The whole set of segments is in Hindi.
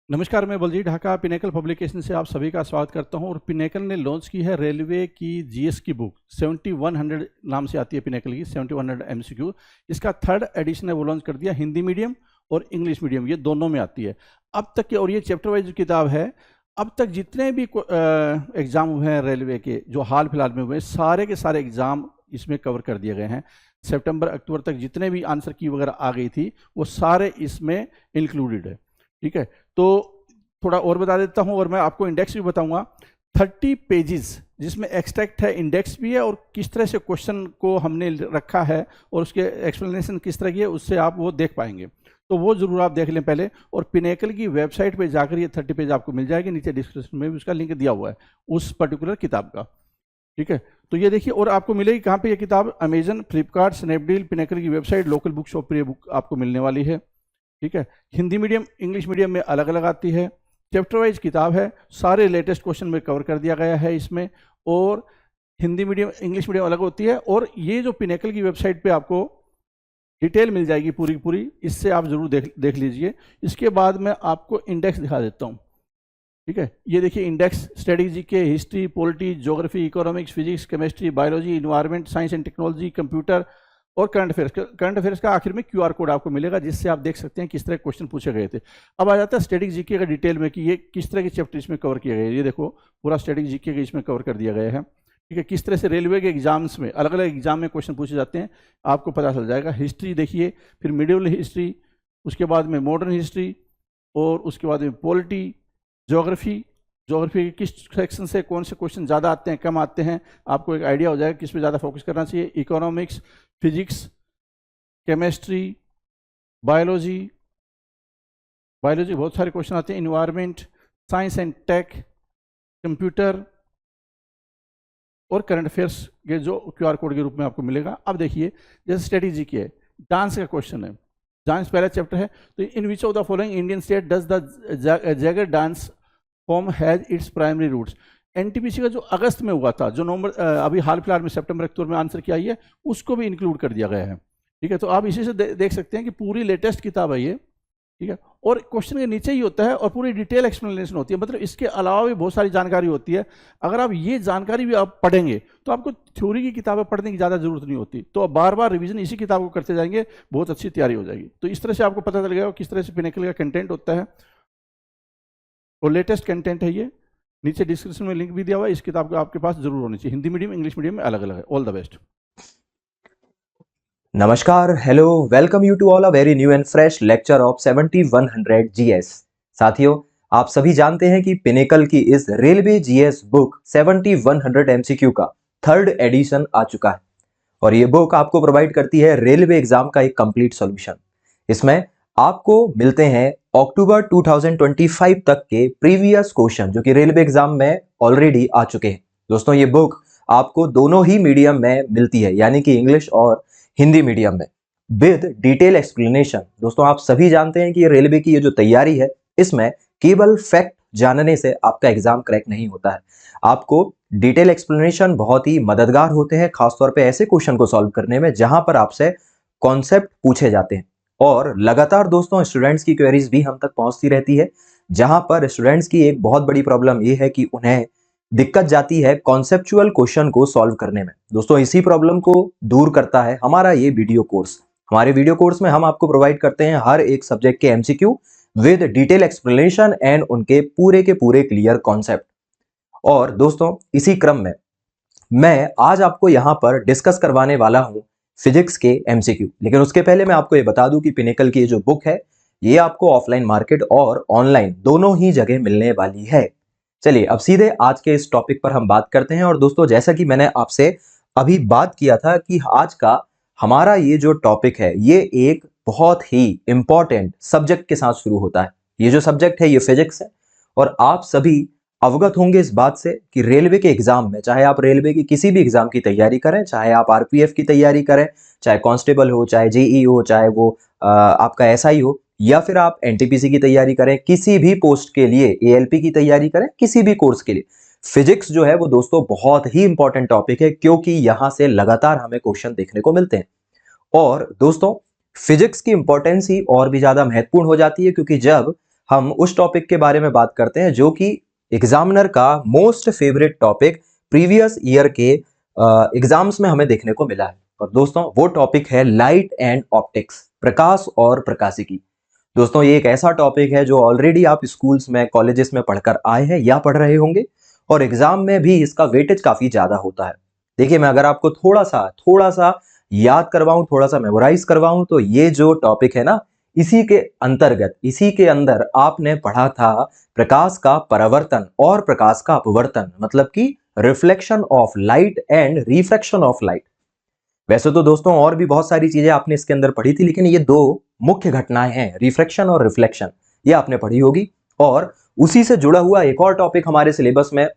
नमस्कार, मैं बलजीत ढाका पिनेकल पब्लिकेशन से आप सभी का स्वागत करता हूं। और पिनेकल ने लॉन्च की है रेलवे की जीएस की बुक 7100 नाम से आती है पिनेकल की 7100 एमसीक्यू। इसका थर्ड एडिशन है, वो लॉन्च कर दिया। हिंदी मीडियम और इंग्लिश मीडियम ये दोनों में आती है अब तक के। और ये चैप्टर वाइज किताब है। अब तक जितने भी एग्जाम हुए हैं रेलवे के, जो हाल फिलहाल में हुए, सारे के सारे एग्जाम इसमें कवर कर दिए गए हैं। सितंबर अक्टूबर तक जितने भी आंसर की वगैरह आ गई थी वो सारे इसमें इंक्लूडेड है। ठीक है, तो थोड़ा और बता देता हूं और मैं आपको इंडेक्स भी बताऊंगा। 30 पेजेस जिसमें एक्सट्रैक्ट है, इंडेक्स भी है, और किस तरह से क्वेश्चन को हमने रखा है और उसके एक्सप्लेनेशन किस तरह की है उससे आप वो देख पाएंगे। तो वो जरूर आप देख लें पहले। और पिनेकल की वेबसाइट पे जाकर ये 30 पेज आपको मिल जाएगी। नीचे डिस्क्रिप्शन में भी उसका लिंक दिया हुआ है उस पर्टिकुलर किताब का। ठीक है, तो ये देखिए। और आपको मिलेगी कहाँ पे ये किताब? अमेजन, फ्लिपकार्ट, स्नैपडील, पिनेकल की वेबसाइट, लोकल बुक शॉप पर ये बुक आपको मिलने वाली है। ठीक है, हिंदी मीडियम इंग्लिश मीडियम में अलग अलग आती है। चैप्टर वाइज किताब है, सारे लेटेस्ट क्वेश्चन में कवर कर दिया गया है इसमें। और हिंदी मीडियम इंग्लिश मीडियम अलग होती है। और ये जो पिनेकल की वेबसाइट पे आपको डिटेल मिल जाएगी पूरी की पूरी, इससे आप जरूर देख लीजिए। इसके बाद मैं आपको इंडेक्स दिखा देता हूँ। ठीक है, ये देखिए इंडेक्स, स्ट्रेटेजी के, history, polity, geography, economics, physics, chemistry, biology, environment, science and technology, computer और करंट अफेयर्स का आखिर में क्यूआर कोड आपको मिलेगा, जिससे आप देख सकते हैं किस तरह क्वेश्चन पूछे गए थे। अब आ जाता है स्टैटिक जीके का डिटेल में कि ये किस तरह के चैप्टर इसमें कवर किए गए। ये देखो पूरा स्टैटिक जीके का इसमें कवर कर दिया गया है। ठीक है, किस तरह से रेलवे के एग्जाम्स में अलग अलग एग्जाम में क्वेश्चन पूछे जाते हैं आपको पता चल जाएगा। हिस्ट्री देखिए, फिर मिडिवल हिस्ट्री, उसके बाद में मॉडर्न हिस्ट्री, और उसके बाद में पॉलिटी, ज्योग्राफी के किस सेक्शन से कौन से क्वेश्चन ज़्यादा आते हैं कम आते हैं, आपको एक आइडिया हो जाएगा किस पे ज़्यादा फोकस करना चाहिए। इकोनॉमिक्स, फिजिक्स, केमिस्ट्री, बायोलॉजी बहुत सारे क्वेश्चन आते हैं। Environment, science and tech, computer और करंट अफेयर्स के जो क्यूआर कोड के रूप में आपको मिलेगा। अब देखिए, जैसे स्ट्रेटेजी की है, डांस का क्वेश्चन है, डांस पहला चैप्टर है। तो in which of the following Indian state does the Jagar dance form has its primary roots. NTPC का जो अगस्त में हुआ था, जो नवंबर अभी हाल फिलहाल में सितंबर अक्टूबर में आंसर किया है, उसको भी इंक्लूड कर दिया गया है। ठीक है, तो आप इसी से देख सकते हैं कि पूरी लेटेस्ट किताब है ये। ठीक है, और क्वेश्चन के नीचे ही होता है और पूरी डिटेल एक्सप्लेनेशन होती है। मतलब इसके अलावा भी बहुत सारी जानकारी होती है। अगर आप ये जानकारी भी आप पढ़ेंगे तो आपको थ्योरी की किताबें पढ़ने की ज़्यादा जरूरत नहीं होती। तो आप बार बार रिवीजन इसी किताब को करते जाएंगे, बहुत अच्छी तैयारी हो जाएगी। तो इस तरह से आपको पता चल गया किस तरह से पिनेकल का कंटेंट होता है और लेटेस्ट कंटेंट है ये। नीचे डिस्क्रिप्शन में लिंक भी दिया हुआ है। इस किताब को आपके पास जरूर होनी चाहिए। हिंदी मीडियम इंग्लिश मीडियम में अलग अलग है। All the best. नमस्कार, hello, welcome you to all a very new and fresh lecture of 7100 GS. साथियों, आप सभी जानते हैं कि पिनेकल की इस रेलवे जीएस बुक 7100 एमसीक्यू का थर्ड एडिशन आ चुका है और ये बुक आपको प्रोवाइड करती है रेलवे एग्जाम का एक कंप्लीट सॉल्यूशन। इसमें आपको मिलते हैं अक्टूबर 2025 तक के प्रीवियस क्वेश्चन जो कि रेलवे एग्जाम में ऑलरेडी आ चुके हैं। दोस्तों, ये बुक आपको दोनों ही मीडियम में मिलती है, यानी कि इंग्लिश और हिंदी मीडियम में, विद डिटेल एक्सप्लेनेशन। दोस्तों, आप सभी जानते हैं कि रेलवे की ये जो तैयारी है, इसमें केवल फैक्ट जानने से आपका एग्जाम क्रैक नहीं होता है। आपको डिटेल एक्सप्लेनेशन बहुत ही मददगार होते हैं, खासतौर पे ऐसे क्वेश्चन को सॉल्व करने में जहां पर आपसे कॉन्सेप्ट पूछे जाते हैं। और लगातार दोस्तों स्टूडेंट्स की क्वेरीज भी हम तक पहुंचती रहती है, जहां पर स्टूडेंट्स की एक बहुत बड़ी प्रॉब्लम ये है कि उन्हें दिक्कत जाती है कॉन्सेप्चुअल क्वेश्चन को सॉल्व करने में। दोस्तों, इसी प्रॉब्लम को दूर करता है हमारा ये वीडियो कोर्स। हमारे वीडियो कोर्स में हम आपको प्रोवाइड करते हैं हर एक सब्जेक्ट के MCQ with detail explanation and उनके पूरे के पूरे क्लियर कॉन्सेप्ट। और दोस्तों, इसी क्रम में मैं आज आपको यहां पर डिस्कस करवाने वाला हूं फिजिक्स के एमसीक्यू। लेकिन उसके पहले मैं आपको ये बता दूं कि पिनेकल की जो बुक है, ये आपको ऑफलाइन मार्केट और ऑनलाइन दोनों ही जगह मिलने वाली है। चलिए अब सीधे आज के इस टॉपिक पर हम बात करते हैं। और दोस्तों, जैसा कि मैंने आपसे अभी बात किया था कि आज का हमारा ये जो टॉपिक है, ये एक बहुत ही इंपॉर्टेंट सब्जेक्ट के साथ शुरू होता है। ये जो सब्जेक्ट है ये फिजिक्स है। और आप सभी अवगत होंगे इस बात से कि रेलवे के एग्जाम में, चाहे आप रेलवे की किसी भी एग्जाम की तैयारी करें, चाहे आप आरपीएफ की तैयारी करें, चाहे कांस्टेबल हो, चाहे जेई हो, चाहे वो आपका एसआई हो, या फिर आप एनटीपीसी की तैयारी करें, किसी भी पोस्ट के लिए, एएलपी की तैयारी करें, किसी भी कोर्स के लिए, फिजिक्स जो है वो दोस्तों बहुत ही इंपॉर्टेंट टॉपिक है, क्योंकि यहां से लगातार हमें क्वेश्चन देखने को मिलते हैं। और दोस्तों, फिजिक्स की इंपॉर्टेंस ही और भी ज्यादा महत्वपूर्ण हो जाती है, क्योंकि जब हम उस टॉपिक के बारे में बात करते हैं जो कि एग्जामिनर का most favourite topic previous year के एग्जाम्स में हमें देखने को मिला है। और दोस्तों वो टॉपिक है लाइट एंड ऑप्टिक्स, प्रकाश और प्रकाशिकी। दोस्तों ये एक ऐसा टॉपिक है जो ऑलरेडी आप स्कूल्स में, कॉलेजेस में पढ़कर आए हैं या पढ़ रहे होंगे, और एग्जाम में भी इसका वेटेज काफी ज्यादा होता है। देखिए, मैं अगर आपको थोड़ा सा याद करवाऊं, थोड़ा सा मेमोराइज करवाऊं, तो ये जो टॉपिक है ना, इसी के अंतर्गत, इसी के अंदर आपने पढ़ा था प्रकाश का परावर्तन और प्रकाश का अपवर्तन, मतलब कि reflection of light and refraction of light. वैसे तो दोस्तों और भी बहुत सारी चीजें आपने इसके अंदर पढ़ी थी, लेकिन ये दो मुख्य घटनाएं हैं, रिफ्रैक्शन और रिफ्लेक्शन, ये आपने पढ़ी होगी। और उसी से जुड़ा हुआ एक और टॉपिक हमारे सिलेबस में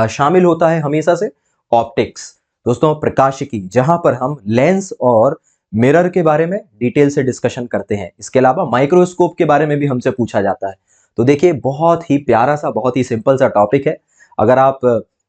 शामिल होता है हमेशा से, ऑप्टिक्स। दोस्तों प्रकाशिकी, जहां पर हम लेंस और मिरर के बारे में डिटेल से डिस्कशन करते हैं। इसके अलावा माइक्रोस्कोप के बारे में भी हमसे पूछा जाता है। तो देखिए, बहुत ही प्यारा सा, बहुत ही सिंपल सा टॉपिक है। अगर आप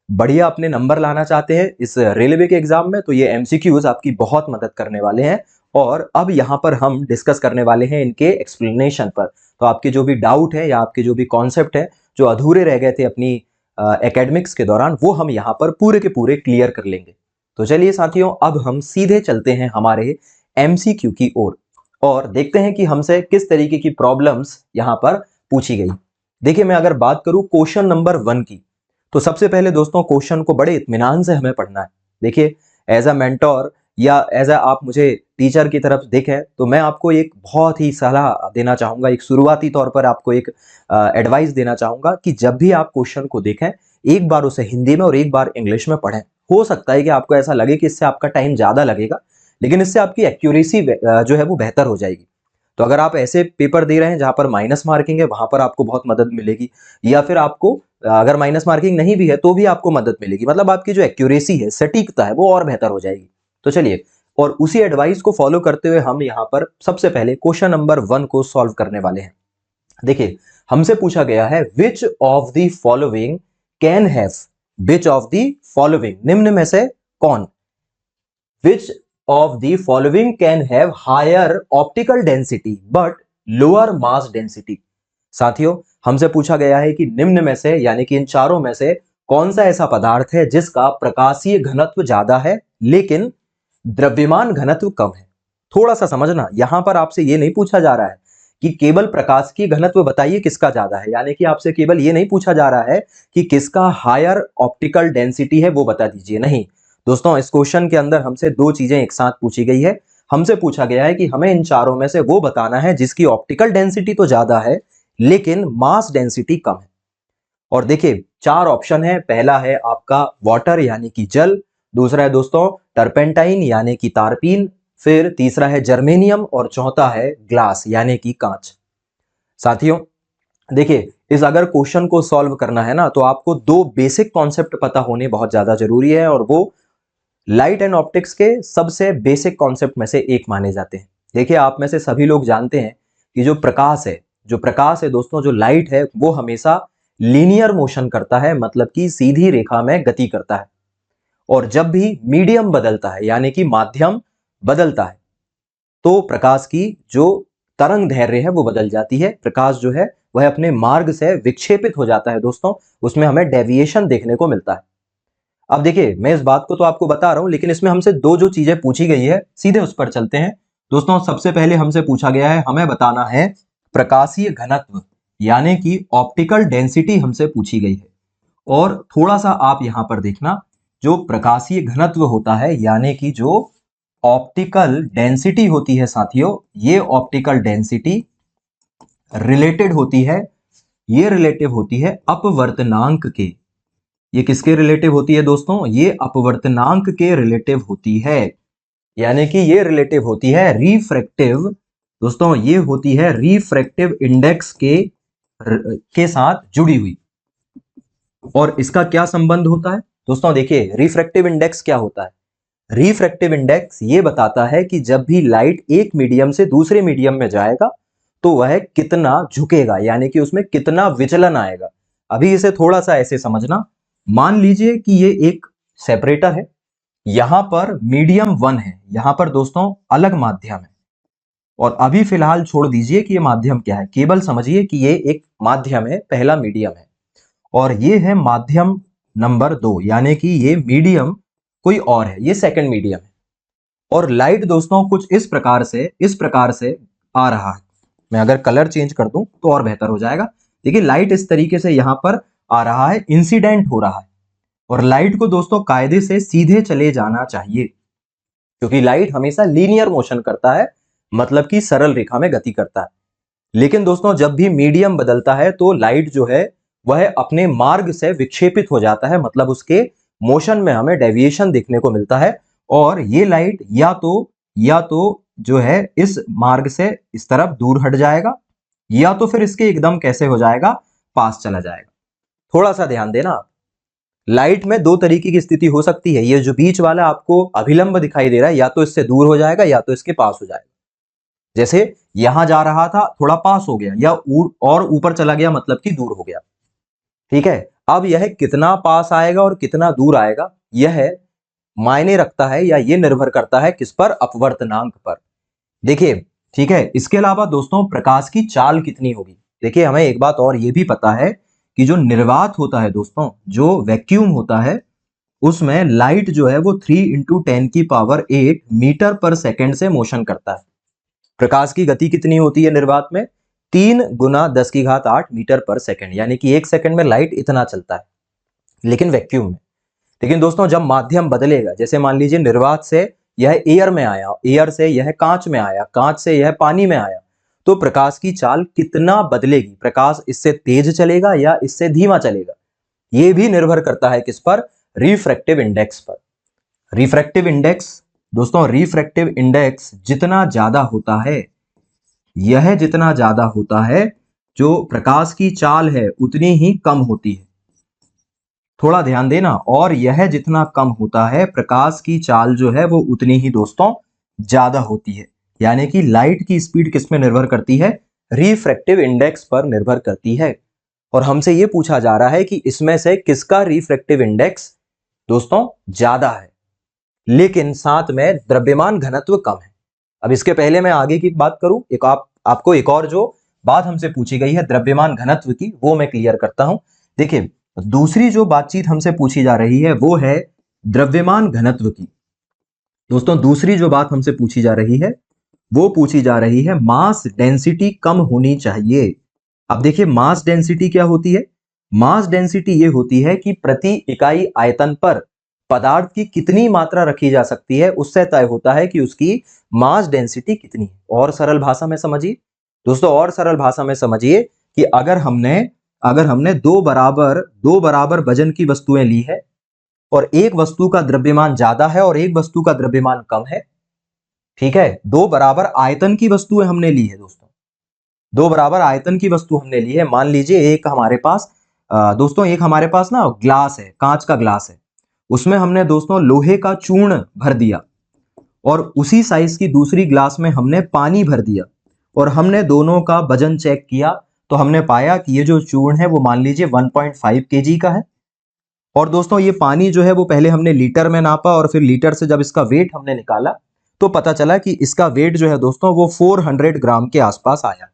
बढ़िया अपने नंबर लाना चाहते हैं इस रेलवे के एग्जाम में, तो ये एमसीक्यूज आपकी बहुत मदद करने वाले हैं। और अब यहाँ पर हम डिस्कस करने वाले हैं इनके एक्सप्लेनेशन पर। तो आपके जो भी डाउट है या आपके जो भी कॉन्सेप्ट है जो अधूरे रह गए थे अपनी एकेडमिक्स के दौरान, वो हम यहाँ पर पूरे के पूरे क्लियर कर लेंगे। तो चलिए साथियों, अब हम सीधे चलते हैं हमारे एमसीक्यू की ओर और देखते हैं कि हमसे किस तरीके की प्रॉब्लम्स यहाँ पर पूछी गई। देखिए, मैं अगर बात करूं क्वेश्चन नंबर 1 की, तो सबसे पहले दोस्तों क्वेश्चन को बड़े इत्मीनान से हमें पढ़ना है। देखिए, एज अ मेंटोर या एज अ आप मुझे टीचर की तरफ देखें, तो मैं आपको एक बहुत ही सलाह देना चाहूंगा, एक शुरुआती तौर पर आपको एक एडवाइस देना चाहूंगा कि जब भी आप क्वेश्चन को देखें, एक बार उसे हिंदी में और एक बार इंग्लिश में पढ़ें। हो सकता है कि आपको ऐसा लगे कि इससे आपका टाइम ज्यादा लगेगा, लेकिन इससे आपकी एक्यूरेसी जो है वो बेहतर हो जाएगी। तो अगर आप ऐसे पेपर दे रहे हैं जहां पर माइनस मार्किंग है, वहां पर आपको बहुत मदद मिलेगी। या फिर आपको अगर माइनस मार्किंग नहीं भी है तो भी आपको मदद मिलेगी, मतलब आपकी जो एक्यूरेसी है, सटीकता है, वो और बेहतर हो जाएगी। तो चलिए, और उसी एडवाइस को फॉलो करते हुए हम यहाँ पर सबसे पहले क्वेश्चन नंबर 1 को सॉल्व करने वाले हैं। देखिए, हमसे पूछा गया है which of the following can have, which of the following, निम्न में से कौन, which of the following can have higher optical density but lower mass density. साथियों, हमसे पूछा गया है कि निम्न में से, यानी कि इन चारों में से कौन सा ऐसा पदार्थ है जिसका प्रकाशीय घनत्व ज्यादा है लेकिन द्रव्यमान घनत्व कम है। थोड़ा सा समझना, यहां पर आपसे यह नहीं पूछा जा रहा है कि केवल प्रकाश की घनत्व बताइए किसका ज्यादा है, यानी कि आपसे केवल यह नहीं पूछा जा रहा है कि किसका हायर ऑप्टिकल डेंसिटी है वो बता दीजिए। नहीं दोस्तों, इस क्वेश्चन के अंदर हमसे दो चीजें एक साथ पूछी गई है। हमसे पूछा गया है कि हमें इन चारों में से वो बताना है जिसकी ऑप्टिकल डेंसिटी तो ज्यादा है लेकिन मास डेंसिटी कम है। और देखिए, 4 ऑप्शन है। पहला है आपका वाटर यानी कि जल, दूसरा है दोस्तों टर्पेंटाइन यानी कि तारपीन, फिर तीसरा है जर्मेनियम और चौथा है ग्लास यानी कि कांच। साथियों देखिए, इस अगर क्वेश्चन को सॉल्व करना है ना, तो आपको 2 बेसिक कॉन्सेप्ट पता होने बहुत ज्यादा जरूरी है, और वो लाइट एंड ऑप्टिक्स के सबसे बेसिक कॉन्सेप्ट में से एक माने जाते हैं। देखिए, आप में से सभी लोग जानते हैं कि जो प्रकाश है दोस्तों, जो लाइट है, वो हमेशा लीनियर मोशन करता है, मतलब कि सीधी रेखा में गति करता है। और जब भी मीडियम बदलता है, यानी कि माध्यम बदलता है, तो प्रकाश की जो तरंग दैर्घ्य है वो बदल जाती है। प्रकाश जो है वह अपने मार्ग से विक्षेपित हो जाता है दोस्तों, उसमें हमें डेविएशन देखने को मिलता है। अब देखिए, मैं इस बात को तो आपको बता रहा हूं, लेकिन इसमें हमसे दो जो चीजें पूछी गई है, सीधे उस पर चलते हैं। दोस्तों सबसे पहले हमसे पूछा गया है, हमें बताना है प्रकाशीय घनत्व यानी कि ऑप्टिकल डेंसिटी हमसे पूछी गई है। और थोड़ा सा आप यहां पर देखना, जो प्रकाशीय घनत्व होता है यानी कि जो ऑप्टिकल डेंसिटी होती है साथियों, ये ऑप्टिकल डेंसिटी रिलेटेड होती है, ये रिलेटिव होती है अपवर्तनांक के। ये किसके रिलेटिव होती है दोस्तों? ये अपवर्तनांक के रिलेटिव होती है, यानी कि ये रिलेटिव होती है रिफ्रैक्टिव, दोस्तों ये होती है रिफ्रैक्टिव इंडेक्स के साथ जुड़ी हुई। और इसका क्या संबंध होता है दोस्तों? देखिए, रिफ्रैक्टिव इंडेक्स क्या होता है? रिफ्रैक्टिव इंडेक्स ये बताता है कि जब भी लाइट एक मीडियम से दूसरे मीडियम में जाएगा तो वह कितना झुकेगा, यानी कि उसमें कितना विचलन आएगा। अभी इसे थोड़ा सा ऐसे समझना, मान लीजिए कि ये एक सेपरेटर है, यहां पर मीडियम 1 है, यहां पर दोस्तों अलग माध्यम है, और अभी फिलहाल छोड़ दीजिए कि ये माध्यम क्या है, केवल समझिए कि ये एक माध्यम है, पहला मीडियम है, और ये है माध्यम नंबर 2, यानी कि ये मीडियम कोई और है, ये सेकंड मीडियम है। और लाइट दोस्तों कुछ इस प्रकार से आ रहा है। मैं अगर कलर चेंज कर दूं तो और बेहतर हो जाएगा। देखिए लाइट इस तरीके से यहां पर आ रहा है, इंसिडेंट हो रहा है, और लाइट को दोस्तों कायदे से सीधे चले जाना चाहिए, क्योंकि लाइट हमेशा लीनियर मोशन करता है, मतलब कि सरल रेखा में गति करता है। लेकिन दोस्तों जब भी मीडियम बदलता है तो लाइट जो है वह अपने मार्ग से विक्षेपित हो जाता है, मतलब उसके मोशन में हमें डेविएशन देखने को मिलता है, और ये लाइट या तो जो है इस मार्ग से इस तरफ दूर हट जाएगा, या तो फिर इसके एकदम कैसे हो जाएगा, पास चला जाएगा। थोड़ा सा ध्यान देना आप, लाइट में दो तरीके की स्थिति हो सकती है। ये जो बीच वाला आपको अभिलंब दिखाई दे रहा है, या तो इससे दूर हो जाएगा या तो इसके पास हो जाएगा। जैसे यहां जा रहा था, थोड़ा पास हो गया, या और ऊपर चला गया, मतलब कि दूर हो गया। ठीक है, अब यह कितना पास आएगा और कितना दूर आएगा, यह मायने रखता है या ये निर्भर करता है किस पर, अपवर्तनांक पर। देखिए ठीक है, इसके अलावा दोस्तों प्रकाश की चाल कितनी होगी। देखिए हमें एक बात और ये भी पता है कि जो निर्वात होता है दोस्तों, जो वैक्यूम होता है, उसमें लाइट जो है वो 3 × 10⁸ मीटर पर सेकेंड से मोशन करता है। प्रकाश की गति कितनी होती है निर्वात में, 3 × 10⁸ मीटर पर सेकेंड, यानी कि 1 सेकंड में लाइट इतना चलता है, लेकिन वैक्यूम में। लेकिन दोस्तों जब माध्यम बदलेगा, जैसे मान लीजिए निर्वात से यह एयर में आया, एयर से यह कांच में आया, कांच से यह पानी में आया, तो प्रकाश की चाल कितना बदलेगी, प्रकाश इससे तेज चलेगा या इससे धीमा चलेगा, यह भी निर्भर करता है किस पर, रिफ्रैक्टिव इंडेक्स पर। रिफ्रैक्टिव इंडेक्स दोस्तों, रिफ्रैक्टिव इंडेक्स जितना ज्यादा होता है, यह जितना ज्यादा होता है, जो प्रकाश की चाल है उतनी ही कम होती है। थोड़ा ध्यान देना, और यह जितना कम होता है, प्रकाश की चाल जो है वो उतनी ही दोस्तों ज्यादा होती है। यानी कि लाइट की स्पीड किस में निर्भर करती है, रिफ्रैक्टिव इंडेक्स पर निर्भर करती है। और हमसे ये पूछा जा रहा है कि इसमें से किसका रिफ्रैक्टिव इंडेक्स दोस्तों ज्यादा है, लेकिन साथ में द्रव्यमान घनत्व कम है। अब इसके पहले मैं आगे की बात करूं, आपको एक और जो बात हमसे पूछी गई है द्रव्यमान घनत्व की, वो मैं क्लियर करता हूं। देखिए दूसरी जो बातचीत हमसे पूछी जा रही है वो है द्रव्यमान घनत्व की। दोस्तों दूसरी जो बात हमसे पूछी जा रही है वो पूछी जा रही है मास डेंसिटी कम होनी चाहिए। अब देखिए मास डेंसिटी क्या होती है, मास डेंसिटी ये होती है कि प्रति इकाई आयतन पर पदार्थ की कितनी मात्रा रखी जा सकती है, उससे तय होता है कि उसकी मास डेंसिटी कितनी है। और सरल भाषा में समझिए दोस्तों, और सरल भाषा में समझिए कि अगर हमने दो बराबर वजन की वस्तुएं ली है, और एक वस्तु का द्रव्यमान ज्यादा है और एक वस्तु का द्रव्यमान कम है, ठीक है, दो बराबर आयतन की वस्तुएं हमने ली है दोस्तों, दो बराबर आयतन की वस्तु हमने ली है। मान लीजिए एक हमारे पास ना ग्लास है, कांच का ग्लास है, उसमें हमने दोस्तों लोहे का चूर्ण भर दिया, और उसी साइज की दूसरी ग्लास में हमने पानी भर दिया, और हमने दोनों का वजन चेक किया, तो हमने पाया कि ये जो चूर्ण है वो मान लीजिए 1.5 kg का है। और दोस्तों ये पानी जो है वो पहले हमने लीटर में नापा, और फिर लीटर से जब इसका वेट हमने निकाला तो पता चला कि इसका वेट जो है दोस्तों वो 400 ग्राम के आसपास आया।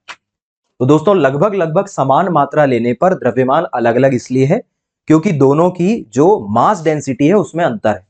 तो दोस्तों लगभग समान मात्रा लेने पर द्रव्यमान अलग अलग इसलिए है क्योंकि दोनों की जो मास डेंसिटी है उसमें अंतर है।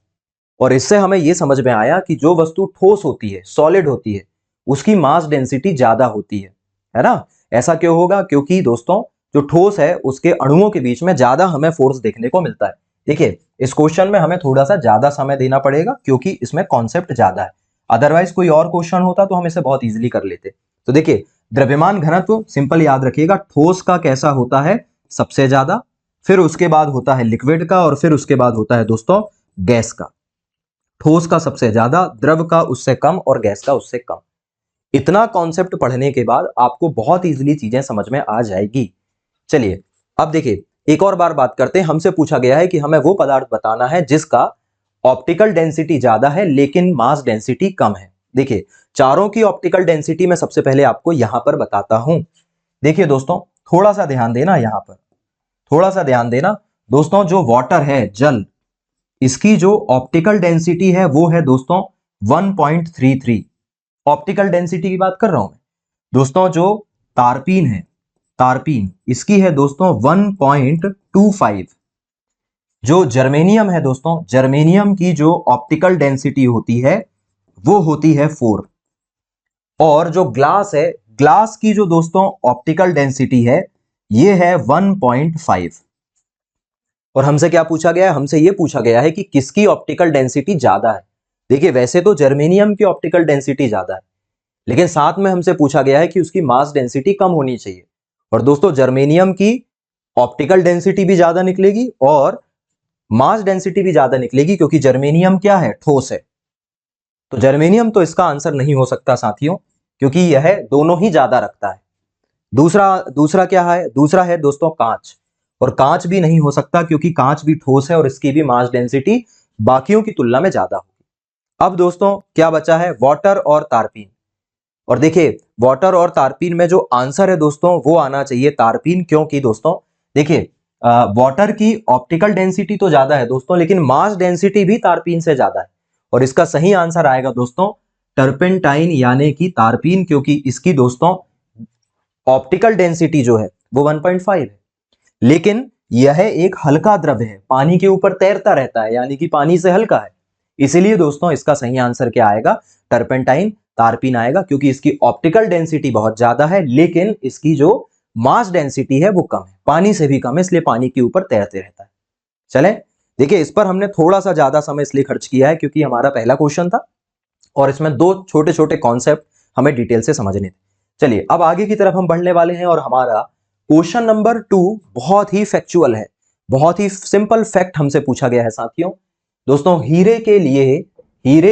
और इससे हमें यह समझ में आया कि जो वस्तु ठोस होती है, सॉलिड होती है, उसकी मास डेंसिटी ज्यादा होती है ना। ऐसा क्यों होगा, क्योंकि दोस्तों जो ठोस है उसके अणुओं के बीच में ज्यादा हमें फोर्स देखने को मिलता है। देखिए इस क्वेश्चन में हमें थोड़ा सा ज्यादा समय देना पड़ेगा क्योंकि इसमें कॉन्सेप्ट ज्यादा है, अदरवाइज कोई और क्वेश्चन होता तो हम इसे बहुत इजीली कर लेते। तो देखिए द्रव्यमान घनत्व सिंपल याद रखिएगा, ठोस का कैसा होता है सबसे ज्यादा, फिर उसके बाद होता है लिक्विड का, और फिर उसके बाद होता है दोस्तों गैस का। ठोस का सबसे ज्यादा, द्रव का उससे कम, और गैस का उससे कम। इतना कॉन्सेप्ट पढ़ने के बाद आपको बहुत इजीली चीजें समझ में आ जाएगी। चलिए अब देखिए एक और बार बात करते हैं। हमसे पूछा गया है कि हमें वो पदार्थ बताना है जिसका ऑप्टिकल डेंसिटी ज्यादा है लेकिन मास डेंसिटी कम है। देखिए चारों की ऑप्टिकल डेंसिटी मैं सबसे पहले आपको यहां पर बताता हूं। देखिए दोस्तों थोड़ा सा ध्यान देना, यहां पर थोड़ा सा ध्यान देना दोस्तों। जो वाटर है, जल, इसकी जो ऑप्टिकल डेंसिटी है वो है दोस्तों 1.33, ऑप्टिकल डेंसिटी की बात कर रहा हूं मैं दोस्तों। जो तारपीन है, तारपीन इसकी है दोस्तों 1.25। जो जर्मेनियम है दोस्तों, जर्मेनियम की जो ऑप्टिकल डेंसिटी होती है वो होती है 4। और जो ग्लास है, ग्लास की जो दोस्तों ऑप्टिकल डेंसिटी है ये है 1.5। और हमसे क्या पूछा गया है? हमसे ये पूछा गया है कि किसकी ऑप्टिकल डेंसिटी ज्यादा है। देखिए वैसे तो जर्मेनियम की ऑप्टिकल डेंसिटी ज्यादा है, लेकिन साथ में हमसे पूछा गया है कि उसकी मास डेंसिटी कम होनी चाहिए। और दोस्तों जर्मेनियम की ऑप्टिकल डेंसिटी भी ज्यादा निकलेगी और मास डेंसिटी भी ज्यादा निकलेगी, क्योंकि जर्मेनियम क्या है? ठोस है। तो जर्मेनियम तो इसका आंसर नहीं हो सकता साथियों, क्योंकि यह दोनों ही ज्यादा रखता है। दूसरा क्या है? दूसरा है दोस्तों कांच। और कांच भी नहीं हो सकता, क्योंकि कांच भी ठोस है और इसकी भी मास डेंसिटी बाकियों की तुलना में ज्यादा होगी। अब दोस्तों क्या बचा है? वाटर और तारपीन। और देखिए वाटर और तारपीन में जो आंसर है दोस्तों वो आना चाहिए तारपीन, क्योंकि दोस्तों देखिए वाटर की ऑप्टिकल डेंसिटी तो ज्यादा है दोस्तों, लेकिन मास डेंसिटी भी तारपीन से ज्यादा है। और इसका सही आंसर आएगा दोस्तों टर्पेंटाइन यानी कि तारपीन, क्योंकि इसकी दोस्तों ऑप्टिकल डेंसिटी जो है वो 1.5 है, लेकिन यह एक हल्का द्रव्य है, पानी के ऊपर तैरता रहता है, यानी कि पानी से हल्का है। इसीलिए दोस्तों इसका सही आंसर क्या आएगा? टर्पेंटाइन तारपीन आएगा, क्योंकि इसकी ऑप्टिकल डेंसिटी बहुत ज्यादा है, लेकिन इसकी जो मास डेंसिटी है वो कम है, पानी से भी कम है, इसलिए पानी के ऊपर तैरते रहता है। चले देखिए, इस पर हमने थोड़ा सा ज्यादा समय इसलिए खर्च किया है क्योंकि हमारा पहला क्वेश्चन था और इसमें दो छोटे छोटे कॉन्सेप्ट हमें डिटेल से समझने थे। चलिए अब आगे की तरफ हम बढ़ने वाले हैं और हमारा क्वेश्चन नंबर 2 बहुत ही फैक्चुअल है, बहुत ही सिंपल फैक्ट हमसे पूछा गया है साथियों। दोस्तों हीरे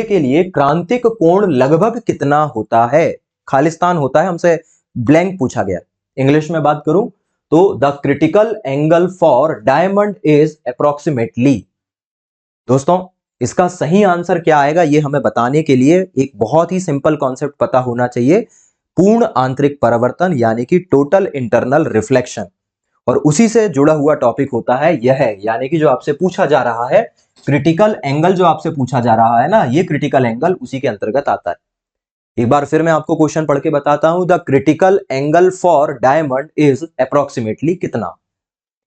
के लिए क्रांतिक कोण लगभग कितना होता है? खालिस्तान होता है, हमसे ब्लैंक पूछा गया। इंग्लिश में बात करूं तो the critical angle for diamond is approximately. दोस्तों इसका सही आंसर क्या आएगा ये हमें बताने के लिए एक बहुत ही सिंपल कॉन्सेप्ट पता होना चाहिए, पूर्ण आंतरिक परावर्तन यानी कि टोटल इंटरनल रिफ्लेक्शन। और उसी से जुड़ा हुआ टॉपिक होता है यह, यानी कि जो आपसे पूछा जा रहा है क्रिटिकल एंगल, जो आपसे पूछा जा रहा है ना, ये क्रिटिकल एंगल उसी के अंतर्गत आता है। एक बार फिर मैं आपको क्वेश्चन पढ़ के बताता हूं, the critical angle for diamond is approximately कितना?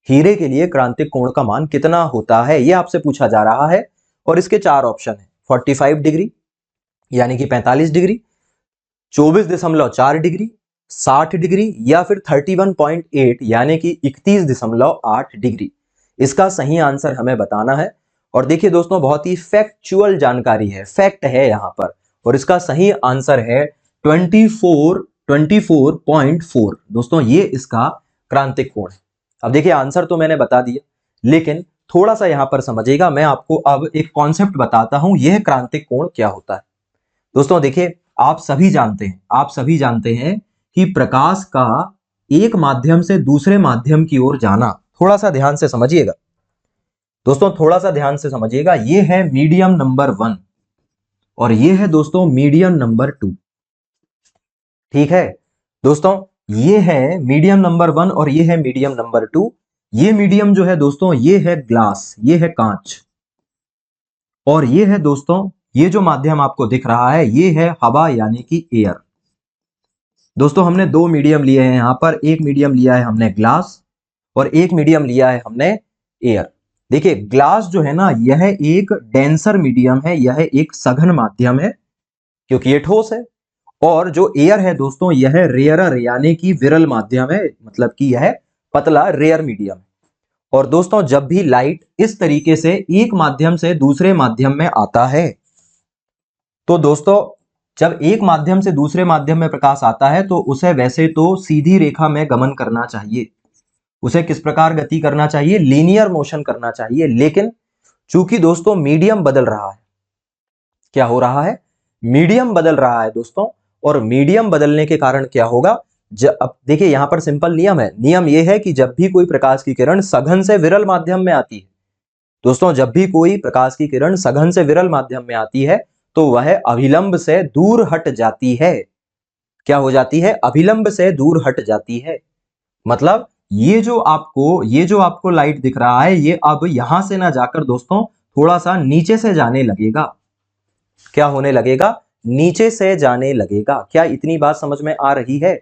हीरे के लिए क्रांतिक कोण का मान कितना होता है ये आपसे पूछा जा रहा है। और इसके 4 ऑप्शन है, 45 डिग्री यानी कि 45 डिग्री, 24.4 डिग्री, 60 डिग्री या फिर 31.8 यानी कि 31.8 डिग्री। इसका सही आंसर हमें बताना है। और देखिए दोस्तों बहुत ही फैक्चुअल जानकारी है, फैक्ट है यहां पर, और इसका सही आंसर है 24.4। दोस्तों ये इसका क्रांतिक कोण है। अब देखिए आंसर तो मैंने बता दिया, लेकिन थोड़ा सा यहां पर समझिएगा, मैं आपको अब एक कॉन्सेप्ट बताता हूं, यह क्रांतिक कोण क्या होता है। दोस्तों देखिए आप सभी जानते हैं कि प्रकाश का एक माध्यम से दूसरे माध्यम की ओर जाना, थोड़ा सा ध्यान से समझिएगा दोस्तों, थोड़ा सा ध्यान से समझिएगा, ये है मीडियम नंबर 1 और ये है दोस्तों मीडियम नंबर 2। ठीक है दोस्तों, ये है मीडियम नंबर 1 और ये है मीडियम नंबर 2। ये मीडियम जो है दोस्तों ये है ग्लास, ये है कांच, और ये है दोस्तों ये जो माध्यम आपको दिख रहा है ये है हवा यानी कि एयर। दोस्तों हमने 2 मीडियम लिए हैं यहां पर, एक मीडियम लिया है हमने ग्लास और एक मीडियम लिया है हमने एयर। देखिए ग्लास जो है ना यह एक डेंसर मीडियम है, यह एक सघन माध्यम है क्योंकि ये ठोस है, और जो एयर है दोस्तों यह रेयरर यानी कि विरल माध्यम है, मतलब कि यह पतला रेयर मीडियम है। और दोस्तों जब भी लाइट इस तरीके से एक माध्यम से दूसरे माध्यम में आता है, तो दोस्तों जब एक माध्यम से दूसरे माध्यम में प्रकाश आता है तो उसे वैसे तो सीधी रेखा में गमन करना चाहिए, उसे किस प्रकार गति करना चाहिए? लीनियर मोशन करना चाहिए। लेकिन चूंकि दोस्तों मीडियम बदल रहा है, क्या हो रहा है? मीडियम बदल रहा है दोस्तों, और मीडियम बदलने के कारण क्या होगा? अब देखिए यहां पर सिंपल नियम है, नियम यह है कि जब भी कोई प्रकाश की किरण सघन से विरल माध्यम में आती है दोस्तों, जब भी कोई प्रकाश की किरण सघन से विरल माध्यम में आती है तो वह अभिलंब से दूर हट जाती है। क्या हो जाती है? अभिलंब से दूर हट जाती है। मतलब ये जो आपको लाइट दिख रहा है ये अब यहां से ना जाकर दोस्तों थोड़ा सा नीचे से जाने लगेगा। क्या होने लगेगा? नीचे से जाने लगेगा। क्या इतनी बात समझ में आ रही है?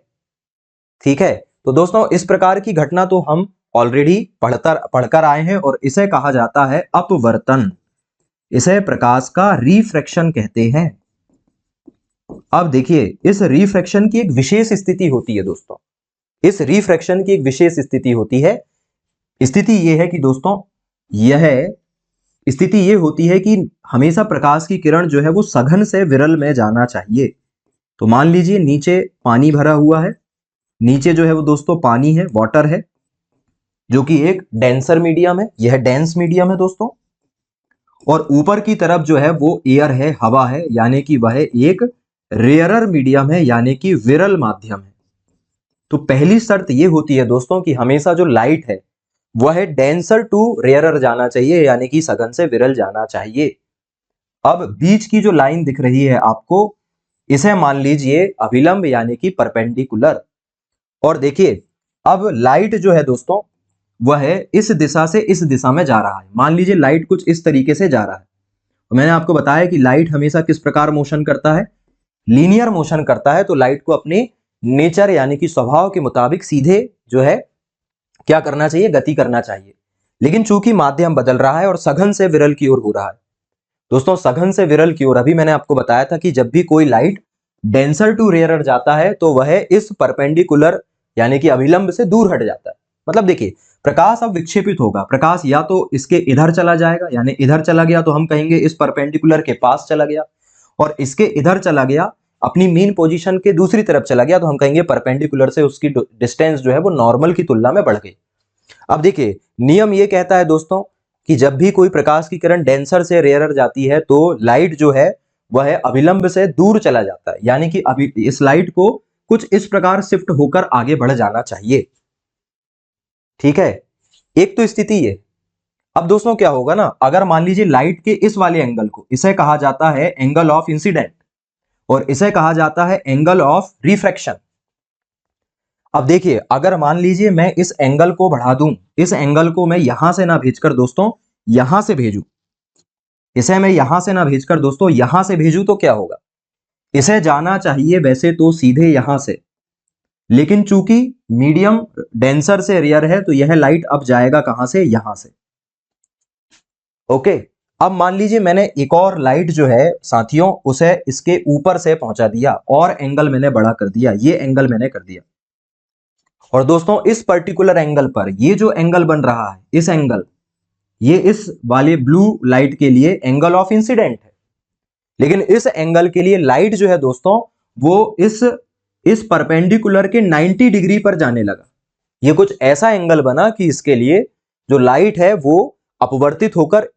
ठीक है, तो दोस्तों इस प्रकार की घटना तो हम ऑलरेडी पढ़कर आए हैं और इसे कहा जाता है अपवर्तन। इसे प्रकाश का रिफ्रैक्शन कहते हैं। अब देखिए, इस रिफ्रैक्शन की एक विशेष स्थिति होती है दोस्तों। इस रिफ्रैक्शन की एक विशेष स्थिति होती है। स्थिति यह है कि दोस्तों, यह स्थिति ये होती है कि हमेशा प्रकाश की किरण जो है वो सघन से विरल में जाना चाहिए। तो मान लीजिए नीचे पानी भरा हुआ है, नीचे जो है वो दोस्तों पानी है, वाटर है, जो कि एक डेंसर मीडियम है। यह डेंस मीडियम है दोस्तों। और ऊपर की तरफ जो है वो एयर है, हवा है, यानी कि वह एक रेयरर मीडियम है, यानी कि विरल माध्यम है। तो पहली शर्त ये होती है दोस्तों कि हमेशा जो लाइट है वह डेंसर टू रेयरर जाना चाहिए, यानी कि सघन से विरल जाना चाहिए। अब बीच की जो लाइन दिख रही है आपको, इसे मान लीजिए अभिलंब यानी कि परपेंडिकुलर। और देखिए, अब लाइट जो है दोस्तों वह इस दिशा से इस दिशा में जा रहा है। मान लीजिए लाइट कुछ इस तरीके से जा रहा है। तो मैंने आपको बताया कि लाइट हमेशा किस प्रकार मोशन करता है, लीनियर मोशन करता है। तो लाइट को अपने नेचर यानी कि स्वभाव के मुताबिक सीधे जो है क्या करना चाहिए, गति करना चाहिए। लेकिन चूंकि माध्यम बदल रहा है और सघन से विरल की ओर हो रहा है दोस्तों, सघन से विरल की ओर, अभी मैंने आपको बताया था कि जब भी कोई लाइट डेंसर टू रेयरर जाता है तो वह इस परपेंडिकुलर यानी कि अभिलंब से दूर हट जाता है। मतलब देखिए, प्रकाश अब विक्षेपित होगा। प्रकाश या तो इसके इधर चला जाएगा, यानी इधर चला गया तो हम कहेंगे इस परपेंडिकुलर के पास चला गया, और इसके इधर चला गया, अपनी मेन पोजीशन के दूसरी तरफ चला गया, तो हम कहेंगे परपेंडिकुलर से उसकी डिस्टेंस जो है वो नॉर्मल की तुलना में बढ़ गई। अब देखिए, नियम ये कहता है दोस्तों कि जब भी कोई प्रकाश की किरण डेंसर से रेयरर जाती है तो लाइट जो है वह अभिलंब से दूर चला जाता है, यानी कि अभी इस लाइट को कुछ इस प्रकार शिफ्ट होकर आगे बढ़ जाना चाहिए। ठीक है, एक तो स्थिति ये। अब दोस्तों क्या होगा ना, अगर मान लीजिए लाइट के इस वाले एंगल को, इसे कहा जाता है एंगल ऑफ इंसिडेंट और इसे कहा जाता है एंगल ऑफ रिफ्रैक्शन। अब देखिए, अगर मान लीजिए मैं इस एंगल को बढ़ा दूं, इस एंगल को मैं यहां से ना भेजकर दोस्तों यहां से भेजूं, इसे मैं यहां से ना भेजकर दोस्तों यहां से भेजूं, तो क्या होगा, इसे जाना चाहिए वैसे तो सीधे यहां से, लेकिन चूंकि मीडियम डेंसर से रेयर है तो यह लाइट अब जाएगा कहां से, यहां से। ओके, अब मान लीजिए मैंने एक और लाइट जो है साथियों उसे इसके ऊपर से पहुंचा दिया और एंगल मैंने बड़ा कर दिया, ये एंगल मैंने कर दिया। और दोस्तों इस पर्टिकुलर एंगल पर ये जो एंगल बन रहा है, इस एंगल, ये इस वाले ब्लू लाइट के लिए एंगल ऑफ इंसिडेंट है। लेकिन इस एंगल के लिए लाइट जो है दोस्तों वो इस परपेंडिकुलर के 90 डिग्री पर जाने लगा। ये कुछ ऐसा एंगल बना कि इसके लिए जो लाइट है वो अपवर्तित होकर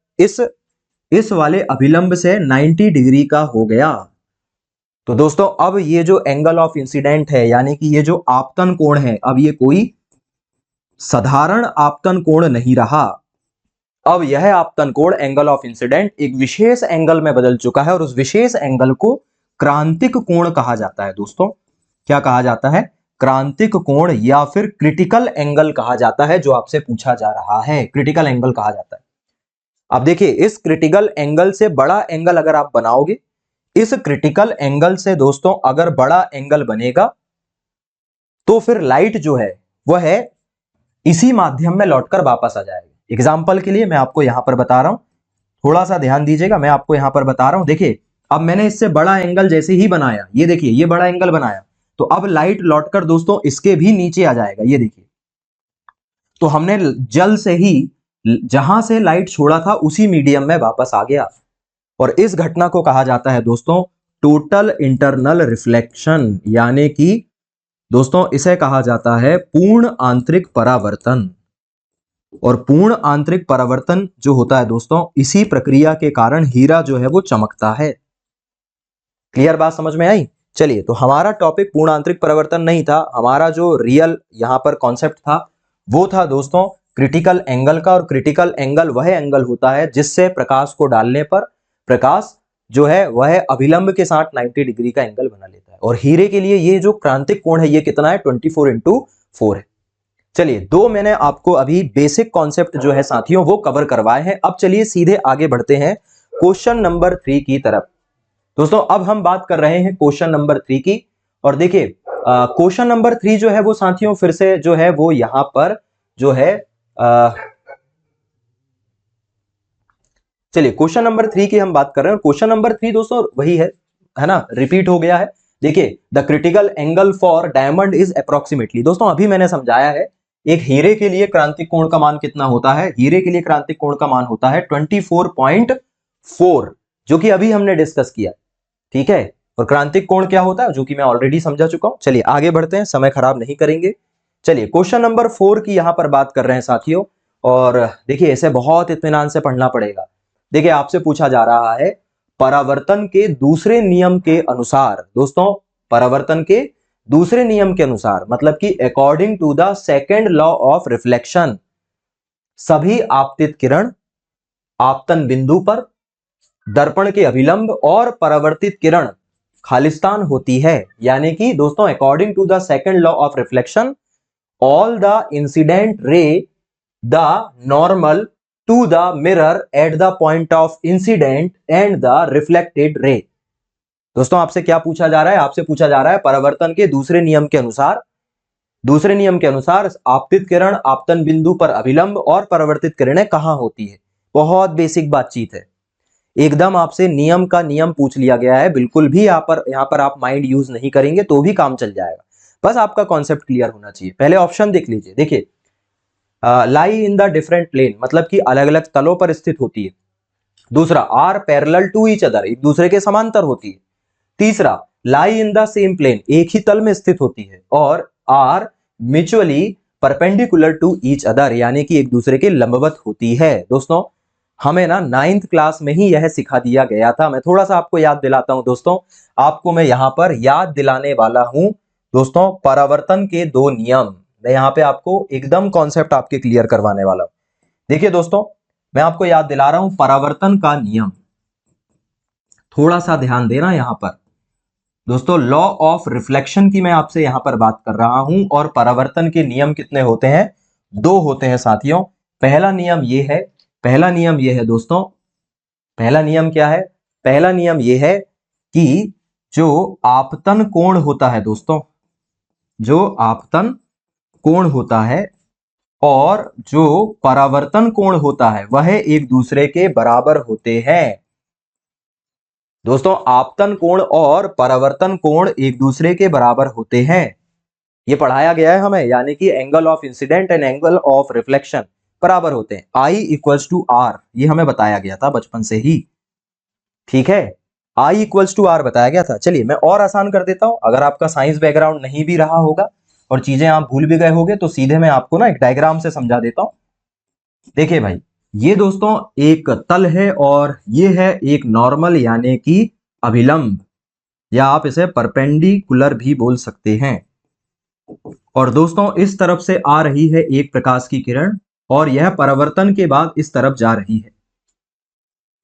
इस वाले अभिलंब से 90 डिग्री का हो गया। तो दोस्तों अब ये जो एंगल ऑफ इंसिडेंट है, यानी कि ये जो आपतन कोण है, अब ये कोई साधारण आपतन कोण नहीं रहा। अब यह आपतन कोण एंगल ऑफ इंसिडेंट एक विशेष एंगल में बदल चुका है और उस विशेष एंगल को क्रांतिक कोण कहा जाता है। दोस्तों क्या कहा जाता है, क्रांतिक कोण या फिर क्रिटिकल एंगल कहा जाता है, जो आपसे पूछा जा रहा है, क्रिटिकल एंगल कहा जाता है। अब देखिए, इस क्रिटिकल एंगल से बड़ा एंगल अगर आप बनाओगे, इस क्रिटिकल एंगल से दोस्तों अगर बड़ा एंगल बनेगा तो फिर लाइट जो है वह है इसी माध्यम में लौटकर वापस आ जाएगी। एग्जाम्पल के लिए मैं आपको यहां पर बता रहा हूं, थोड़ा सा ध्यान दीजिएगा, मैं आपको यहां पर बता रहा हूं। देखिए, अब मैंने इससे बड़ा एंगल जैसे ही बनाया, ये देखिए ये बड़ा एंगल बनाया, तो अब लाइट लौटकर दोस्तों इसके भी नीचे आ जाएगा, ये देखिए। तो हमने जल से ही जहां से लाइट छोड़ा था उसी मीडियम में वापस आ गया, और इस घटना को कहा जाता है दोस्तों टोटल इंटरनल रिफ्लेक्शन, यानी कि दोस्तों इसे कहा जाता है पूर्ण आंतरिक परावर्तन। और पूर्ण आंतरिक परावर्तन जो होता है दोस्तों, इसी प्रक्रिया के कारण हीरा जो है वो चमकता है। क्लियर बात समझ में आई? चलिए, तो हमारा टॉपिक पूर्ण आंतरिक परावर्तन नहीं था, हमारा जो रियल यहां पर कॉन्सेप्ट था वो था दोस्तों क्रिटिकल एंगल का। और क्रिटिकल एंगल वह एंगल होता है जिससे प्रकाश को डालने पर प्रकाश जो है वह अभिलंब के साथ 90 डिग्री का एंगल बना लेता है। और हीरे के लिए ये जो क्रांतिक कोण है ये कितना है, 24/4 है। चलिए, दो मैंने आपको अभी बेसिक कॉन्सेप्ट जो है साथियों वो कवर करवाए हैं। अब चलिए सीधे आगे बढ़ते हैं क्वेश्चन नंबर 3 की तरफ। दोस्तों अब हम बात कर रहे हैं क्वेश्चन नंबर 3 की। और देखिए क्वेश्चन नंबर 3 जो है वो साथियों फिर से जो है वो यहां पर जो है चलिए क्वेश्चन नंबर 3 की हम बात कर रहे हैं। क्वेश्चन नंबर 3 दोस्तों वही है ना, रिपीट हो गया है। देखिए the critical angle for diamond is approximately, दोस्तों अभी मैंने समझाया है एक हीरे के लिए क्रांतिक कोण का मान कितना होता है। हीरे के लिए क्रांतिक कोण का मान होता है 24.4, जो कि अभी हमने डिस्कस किया, ठीक है। और क्रांतिक कोण क्या होता है जो कि मैं ऑलरेडी समझा चुका हूं। चलिए आगे बढ़ते हैं, समय खराब नहीं करेंगे। चलिए क्वेश्चन नंबर 4 की यहां पर बात कर रहे हैं साथियों। और देखिए इसे बहुत इत्मीनान से पढ़ना पड़ेगा। देखिए आपसे पूछा जा रहा है परावर्तन के दूसरे नियम के अनुसार, दोस्तों परावर्तन के दूसरे नियम के अनुसार मतलब कि according to the second law of reflection, सभी आपतित किरण आपतन बिंदु पर दर्पण के अभिलंब और परावर्तित किरण खालिस्तान होती है। यानी कि दोस्तों according to the second law of reflection all the incident ray the normal to the mirror at the point of incident and the reflected ray. दोस्तों आपसे क्या पूछा जा रहा है, आपसे पूछा जा रहा है परावर्तन के दूसरे नियम के अनुसार, दूसरे नियम के अनुसार आपतित किरण आपतन बिंदु पर अभिलंब और परावर्तित किरणें कहां होती है। बहुत बेसिक बातचीत है, एकदम आपसे नियम का नियम पूछ लिया गया है। बिल्कुल भी यहां पर आप माइंड यूज नहीं करेंगे तो भी काम चल जाएगा, बस आपका कॉन्सेप्ट क्लियर होना चाहिए। पहले ऑप्शन देख लीजिए। देखिए लाई इन द डिफरेंट प्लेन मतलब कि अलग अलग तलों पर स्थित होती है। दूसरा are parallel to each other, एक दूसरे के समांतर होती है। तीसरा lie in the same plane, एक ही तल में स्थित होती है। और are mutually perpendicular to each other, यानी कि एक दूसरे के लंबवत होती है। दोस्तों हमें ना 9th क्लास में ही यह सिखा दिया गया था। मैं थोड़ा सा आपको याद दिलाता हूं दोस्तों, आपको मैं यहां पर याद दिलाने वाला हूं दोस्तों परावर्तन के दो नियम। मैं यहां पे आपको एकदम कॉन्सेप्ट आपके क्लियर करवाने वाला हूं। देखिए दोस्तों मैं आपको याद दिला रहा हूं परावर्तन का नियम, थोड़ा सा ध्यान देना यहां पर। दोस्तों लॉ ऑफ रिफ्लेक्शन की मैं आपसे यहां पर बात कर रहा हूं। और परावर्तन के नियम कितने होते हैं, दो होते हैं साथियों। पहला नियम यह है, पहला नियम यह है दोस्तों, पहला नियम क्या है, पहला नियम यह है कि जो आपतन कोण होता है दोस्तों, जो आपतन कोण होता है और जो परावर्तन कोण होता है वह एक दूसरे के बराबर होते हैं। दोस्तों आपतन कोण और परावर्तन कोण एक दूसरे के बराबर होते हैं, ये पढ़ाया गया है हमें। यानी कि angle of incident and angle of reflection बराबर होते हैं, I इक्वल्स टू आर, ये हमें बताया गया था बचपन से ही, ठीक है। I इक्वल्स टू आर बताया गया था। चलिए मैं और आसान कर देता हूं, अगर आपका साइंस बैकग्राउंड नहीं भी रहा होगा और चीजें आप भूल भी गए होंगे तो सीधे मैं आपको ना एक डायग्राम से समझा देता हूं। देखिए भाई ये दोस्तों एक तल है और ये है एक नॉर्मल यानी कि अभिलंब, या आप इसे परपेंडिकुलर भी बोल सकते हैं। और दोस्तों इस तरफ से आ रही है एक प्रकाश की किरण और यह परावर्तन के बाद इस तरफ जा रही है।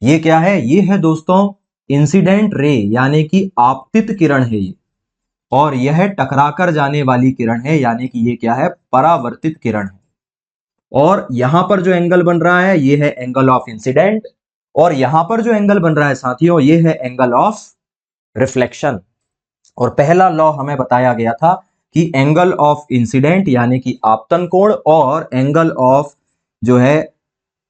ये क्या है, ये है दोस्तों इंसिडेंट रे यानी कि आपतित किरण है ये, और यह टकराकर जाने वाली किरण है यानी कि ये क्या है, परावर्तित किरण है। और यहां पर जो एंगल बन रहा है ये है एंगल ऑफ इंसिडेंट, और यहां पर जो एंगल बन रहा है साथियों ये है एंगल ऑफ रिफ्लेक्शन। और पहला लॉ हमें बताया गया था कि एंगल ऑफ इंसिडेंट यानी कि आपतन कोण और एंगल ऑफ जो है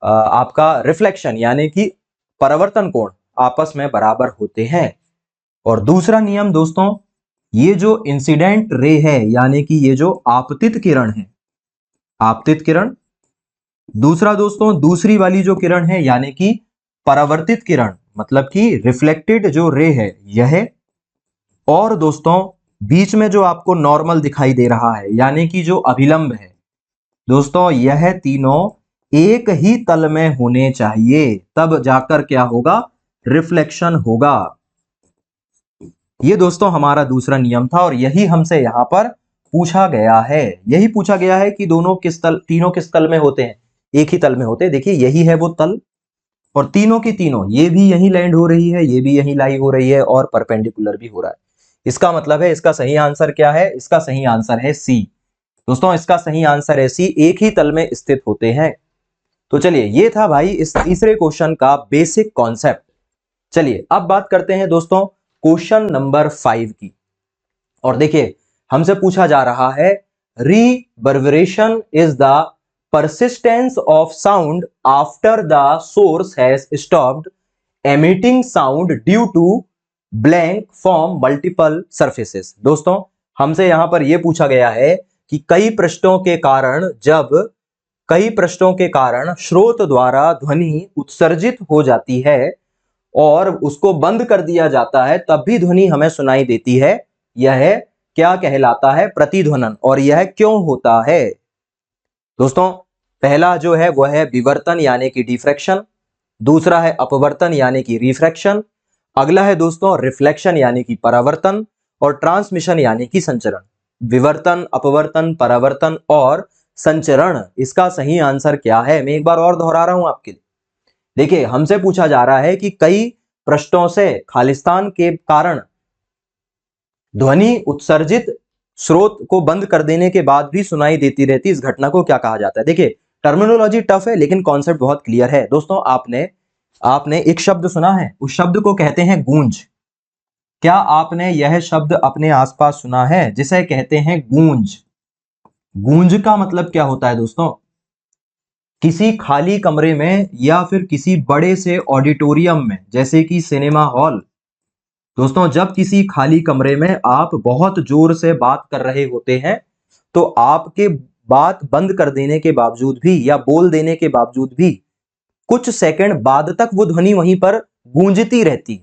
आपका रिफ्लेक्शन यानी कि परावर्तन कोण आपस में बराबर होते हैं। और दूसरा नियम दोस्तों, ये जो इंसिडेंट रे है यानी कि ये जो आपतित किरण है, आपतित किरण, दूसरा दोस्तों दूसरी वाली जो किरण है यानी कि परावर्तित किरण मतलब कि रिफ्लेक्टेड जो रे है यह, और दोस्तों बीच में जो आपको नॉर्मल दिखाई दे रहा है यानी कि जो अभिलंब है दोस्तों, यह तीनों एक ही तल में होने चाहिए, तब जाकर क्या होगा, रिफ्लेक्शन होगा। ये दोस्तों हमारा दूसरा नियम था और यही हमसे यहां पर पूछा गया है। यही पूछा गया है कि दोनों किस तल, तीनों किस तल में होते हैं, एक ही तल में होते हैं। देखिए यही है वो तल और तीनों की तीनों, ये भी यही लैंड हो रही है, ये भी यही लाई हो रही है और परपेंडिकुलर भी हो रहा है। इसका मतलब है इसका सही आंसर क्या है, इसका सही आंसर है सी। दोस्तों इसका सही आंसर है सी, एक ही तल में स्थित होते हैं। तो चलिए ये था भाई इस तीसरे क्वेश्चन का बेसिक कॉन्सेप्ट। चलिए अब बात करते हैं दोस्तों क्वेश्चन नंबर 5 की। और देखिए हमसे पूछा जा रहा है reverberation is the persistence of sound after the source has stopped emitting sound due to blank from multiple surfaces। दोस्तों हमसे यहां पर यह पूछा गया है कि कई पृष्ठों के कारण स्रोत द्वारा ध्वनि उत्सर्जित हो जाती है और उसको बंद कर दिया जाता है तब भी ध्वनि हमें सुनाई देती है, यह क्या कहलाता है? प्रतिध्वनन। और यह क्यों होता है? दोस्तों पहला जो है वह है विवर्तन यानी कि डिफ्रैक्शन, दूसरा है अपवर्तन यानी कि रिफ्रैक्शन, अगला है दोस्तों रिफ्लेक्शन यानी कि परावर्तन, और ट्रांसमिशन यानी कि संचरण। विवर्तन, अपवर्तन, परावर्तन और संचरण, इसका सही आंसर क्या है? मैं एक बार और दोहरा रहा हूं आपके लिए। देखिए हमसे पूछा जा रहा है कि कई पृष्ठों से खालिस्तान के कारण ध्वनि उत्सर्जित स्रोत को बंद कर देने के बाद भी सुनाई देती रहती, इस घटना को क्या कहा जाता है? देखिए टर्मिनोलॉजी टफ है लेकिन कॉन्सेप्ट बहुत क्लियर है। दोस्तों आपने एक शब्द सुना है, उस शब्द को कहते हैं गूंज। क्या आपने यह शब्द अपने आसपास सुना है जिसे कहते हैं गूंज? गूंज का मतलब क्या होता है दोस्तों? किसी खाली कमरे में या फिर किसी बड़े से ऑडिटोरियम में, जैसे कि सिनेमा हॉल। दोस्तों जब किसी खाली कमरे में आप बहुत जोर से बात कर रहे होते हैं तो आपके बात बंद कर देने के बावजूद भी या बोल देने के बावजूद भी कुछ सेकंड बाद तक वो ध्वनि वहीं पर गूंजती रहती।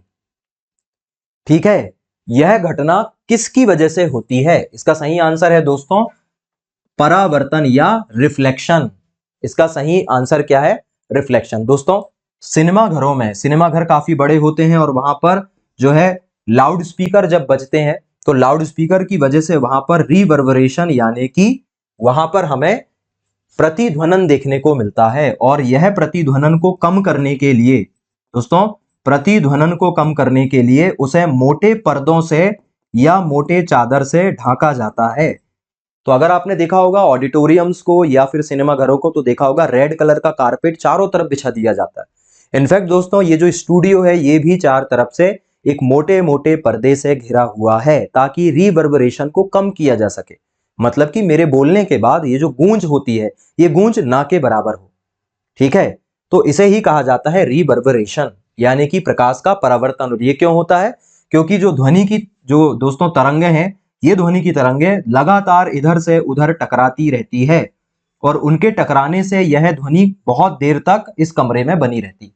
ठीक है, यह घटना किसकी वजह से होती है? इसका सही आंसर है दोस्तों परावर्तन या रिफ्लेक्शन। इसका सही आंसर क्या है? रिफ्लेक्शन। दोस्तों सिनेमा घरों में, सिनेमा घर काफी बड़े होते हैं और वहां पर जो है लाउड स्पीकर जब बजते हैं तो लाउड स्पीकर की वजह से वहां पर रिवर्बरेशन यानी कि वहां पर हमें प्रतिध्वनन देखने को मिलता है। और यह प्रतिध्वनन को कम करने के लिए, दोस्तों प्रतिध्वनन को कम करने के लिए उसे मोटे पर्दों से या मोटे चादर से ढांका जाता है। तो अगर आपने देखा होगा ऑडिटोरियम्स को या फिर सिनेमा घरों को, तो देखा होगा रेड कलर का कारपेट चारों तरफ बिछा दिया जाता है। इनफैक्ट दोस्तों ये जो स्टूडियो है ये भी चार तरफ से एक मोटे मोटे पर्दे से घिरा हुआ है ताकि रिवर्बरेशन को कम किया जा सके। मतलब कि मेरे बोलने के बाद ये जो गूंज होती है ये गूंज ना के बराबर हो। ठीक है, तो इसे ही कहा जाता है रिवर्बरेशन यानी कि प्रकाश का परावर्तन। और ये क्यों होता है? क्योंकि जो ध्वनि की जो दोस्तों तरंगे हैं, ये ध्वनि की तरंगे लगातार इधर से उधर टकराती रहती है और उनके टकराने से यह ध्वनि बहुत देर तक इस कमरे में बनी रहती।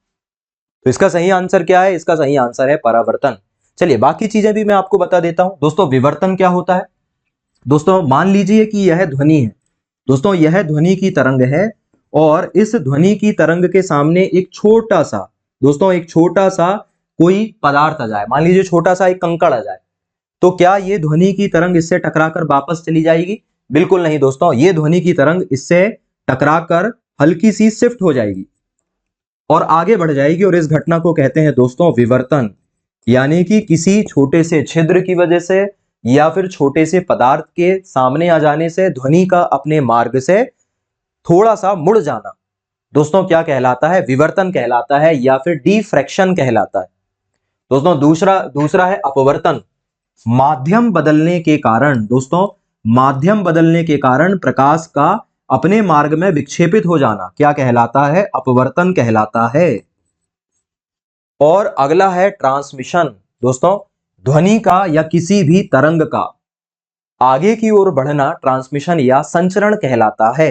तो इसका सही आंसर क्या है? इसका सही आंसर है परावर्तन। चलिए बाकी चीजें भी मैं आपको बता देता हूं। दोस्तों विवर्तन क्या होता है? दोस्तों मान लीजिए कि यह ध्वनि है। दोस्तों यह ध्वनि की तरंग है और इस ध्वनि की तरंग के सामने एक छोटा सा, दोस्तों एक छोटा सा कोई पदार्थ आ जाए, मान लीजिए छोटा सा एक कंकड़ आ जाए, तो क्या ये ध्वनि की तरंग इससे टकराकर वापस चली जाएगी? बिल्कुल नहीं दोस्तों, ये ध्वनि की तरंग इससे टकराकर हल्की सी शिफ्ट हो जाएगी और आगे बढ़ जाएगी और इस घटना को कहते हैं दोस्तों विवर्तन। यानी कि किसी छोटे से छिद्र की वजह से या फिर छोटे से पदार्थ के सामने आ जाने से ध्वनि का अपने मार्ग से थोड़ा सा मुड़ जाना दोस्तों क्या कहलाता है? विवर्तन कहलाता है या फिर डिफ्रैक्शन कहलाता है। दोस्तों दूसरा है अपवर्तन। माध्यम बदलने के कारण, दोस्तों माध्यम बदलने के कारण प्रकाश का अपने मार्ग में विक्षेपित हो जाना क्या कहलाता है? अपवर्तन कहलाता है। और अगला है ट्रांसमिशन। दोस्तों ध्वनि का या किसी भी तरंग का आगे की ओर बढ़ना ट्रांसमिशन या संचरण कहलाता है।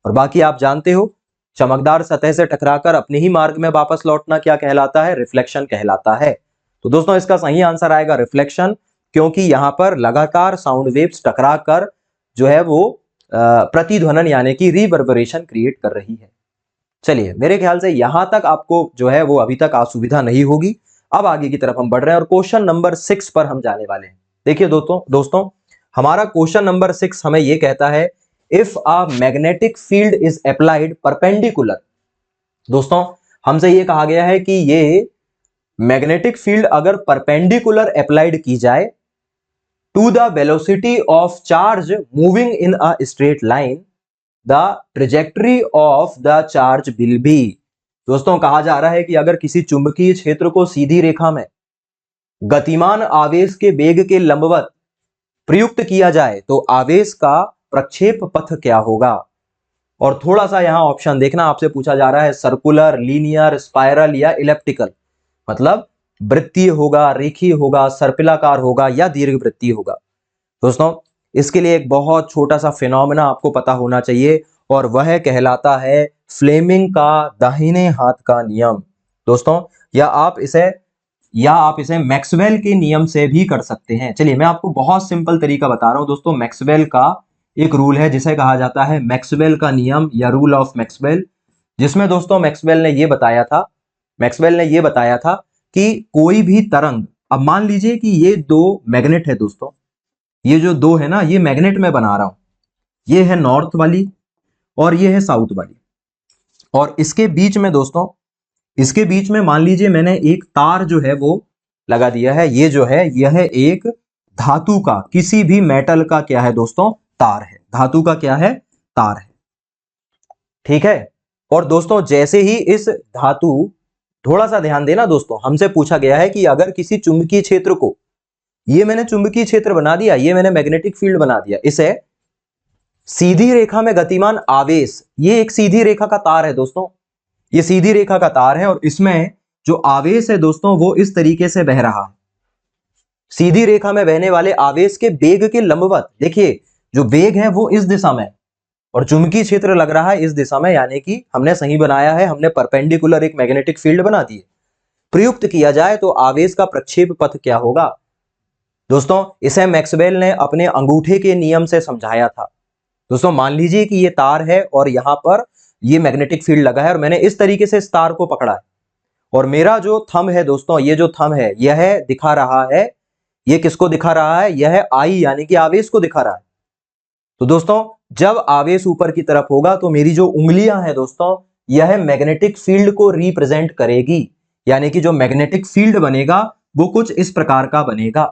और बाकी आप जानते हो चमकदार सतह से टकराकर अपने ही मार्ग में वापस लौटना क्या कहलाता है? रिफ्लेक्शन कहलाता है। तो दोस्तों इसका सही आंसर आएगा रिफ्लेक्शन, क्योंकि यहां पर लगातार साउंड वेव्स टकराकर जो है वो प्रतिध्वनन यानी कि रिवर्बरेशन क्रिएट कर रही है। चलिए मेरे ख्याल से यहां तक आपको जो है वो अभी तक असुविधा नहीं होगी। अब आगे की तरफ हम बढ़ रहे हैं और क्वेश्चन नंबर 6 पर हम जाने वाले हैं। देखिए दोस्तों हमारा क्वेश्चन नंबर 6 हमें यह कहता है if a magnetic field is applied perpendicular. दोस्तों हमसे यह कहा गया है कि ये मैग्नेटिक फील्ड अगर परपेंडिकुलर अप्लाइड की जाए to the velocity of charge moving in a straight line, the trajectory of the charge will be. दोस्तों कहा जा रहा है कि अगर किसी चुंबकीय क्षेत्र को सीधी रेखा में गतिमान आवेश के वेग के लंबवत प्रयुक्त किया जाए तो आवेश का प्रक्षेप पथ क्या होगा। और थोड़ा सा यहां ऑप्शन देखना, आपसे पूछा जा रहा है सर्कुलर, लीनियर, स्पाइरल या इलेप्टिकल, मतलब वृत्तीय होगा, रेखीय होगा, सर्पिलाकार होगा या दीर्घवृत्तीय होगा। दोस्तों इसके लिए एक बहुत छोटा सा फिनोमेना आपको पता होना चाहिए और वह कहलाता है फ्लेमिंग का दाहिने हाथ का नियम। दोस्तों या आप इसे मैक्सवेल के नियम से भी कर सकते हैं। चलिए मैं आपको बहुत सिंपल तरीका बता रहा हूं दोस्तों। मैक्सवेल का एक रूल है जिसे कहा जाता है मैक्सवेल का नियम या रूल ऑफ मैक्सवेल, जिसमें दोस्तों मैक्सवेल ने यह बताया था कि कोई भी तरंग, अब मान लीजिए कि ये दो मैग्नेट है दोस्तों, ये जो दो है ना, ये मैग्नेट में बना रहा हूं, ये है नॉर्थ वाली और ये है साउथ वाली, और इसके बीच में दोस्तों, इसके बीच में मान लीजिए मैंने एक तार जो है वो लगा दिया है। ये जो है यह एक धातु का, किसी भी मेटल का क्या है दोस्तों, तार है। धातु का क्या है, तार है, ठीक है। और दोस्तों जैसे ही इस धातु, थोड़ा सा ध्यान देना दोस्तों, हमसे पूछा गया है कि अगर किसी चुंबकीय क्षेत्र को, ये मैंने चुंबकीय क्षेत्र बना दिया, ये मैंने मैग्नेटिक फील्ड बना दिया, इसे सीधी रेखा में गतिमान आवेश, ये एक सीधी रेखा का तार है दोस्तों, ये सीधी रेखा का तार है और इसमें जो आवेश है दोस्तों वो इस तरीके से बह रहा है। सीधी रेखा में बहने वाले आवेश के वेग के लंबवत, देखिए जो वेग है वो इस दिशा में और चुंबकीय क्षेत्र लग रहा है इस दिशा में, यानी कि हमने सही बनाया है, हमने परपेंडिकुलर एक मैग्नेटिक फील्ड बना दी है। प्रयुक्त किया जाए तो आवेश का प्रक्षेप पथ क्या होगा। दोस्तों इसे मैक्सवेल ने अपने अंगूठे के नियम से समझाया था। दोस्तों मान लीजिए कि ये तार है और यहां पर ये मैग्नेटिक फील्ड लगा है और मैंने इस तरीके से इस तार को पकड़ा है और मेरा जो थंब है दोस्तों, ये जो थंब है यह दिखा रहा है, ये किसको दिखा रहा है, यह आई यानी कि आवेश को दिखा रहा है। तो दोस्तों जब आवेश ऊपर की तरफ होगा तो मेरी जो उंगलियां हैं दोस्तों, यह मैग्नेटिक फील्ड को रिप्रेजेंट करेगी, यानी कि जो मैग्नेटिक फील्ड बनेगा वो कुछ इस प्रकार का बनेगा।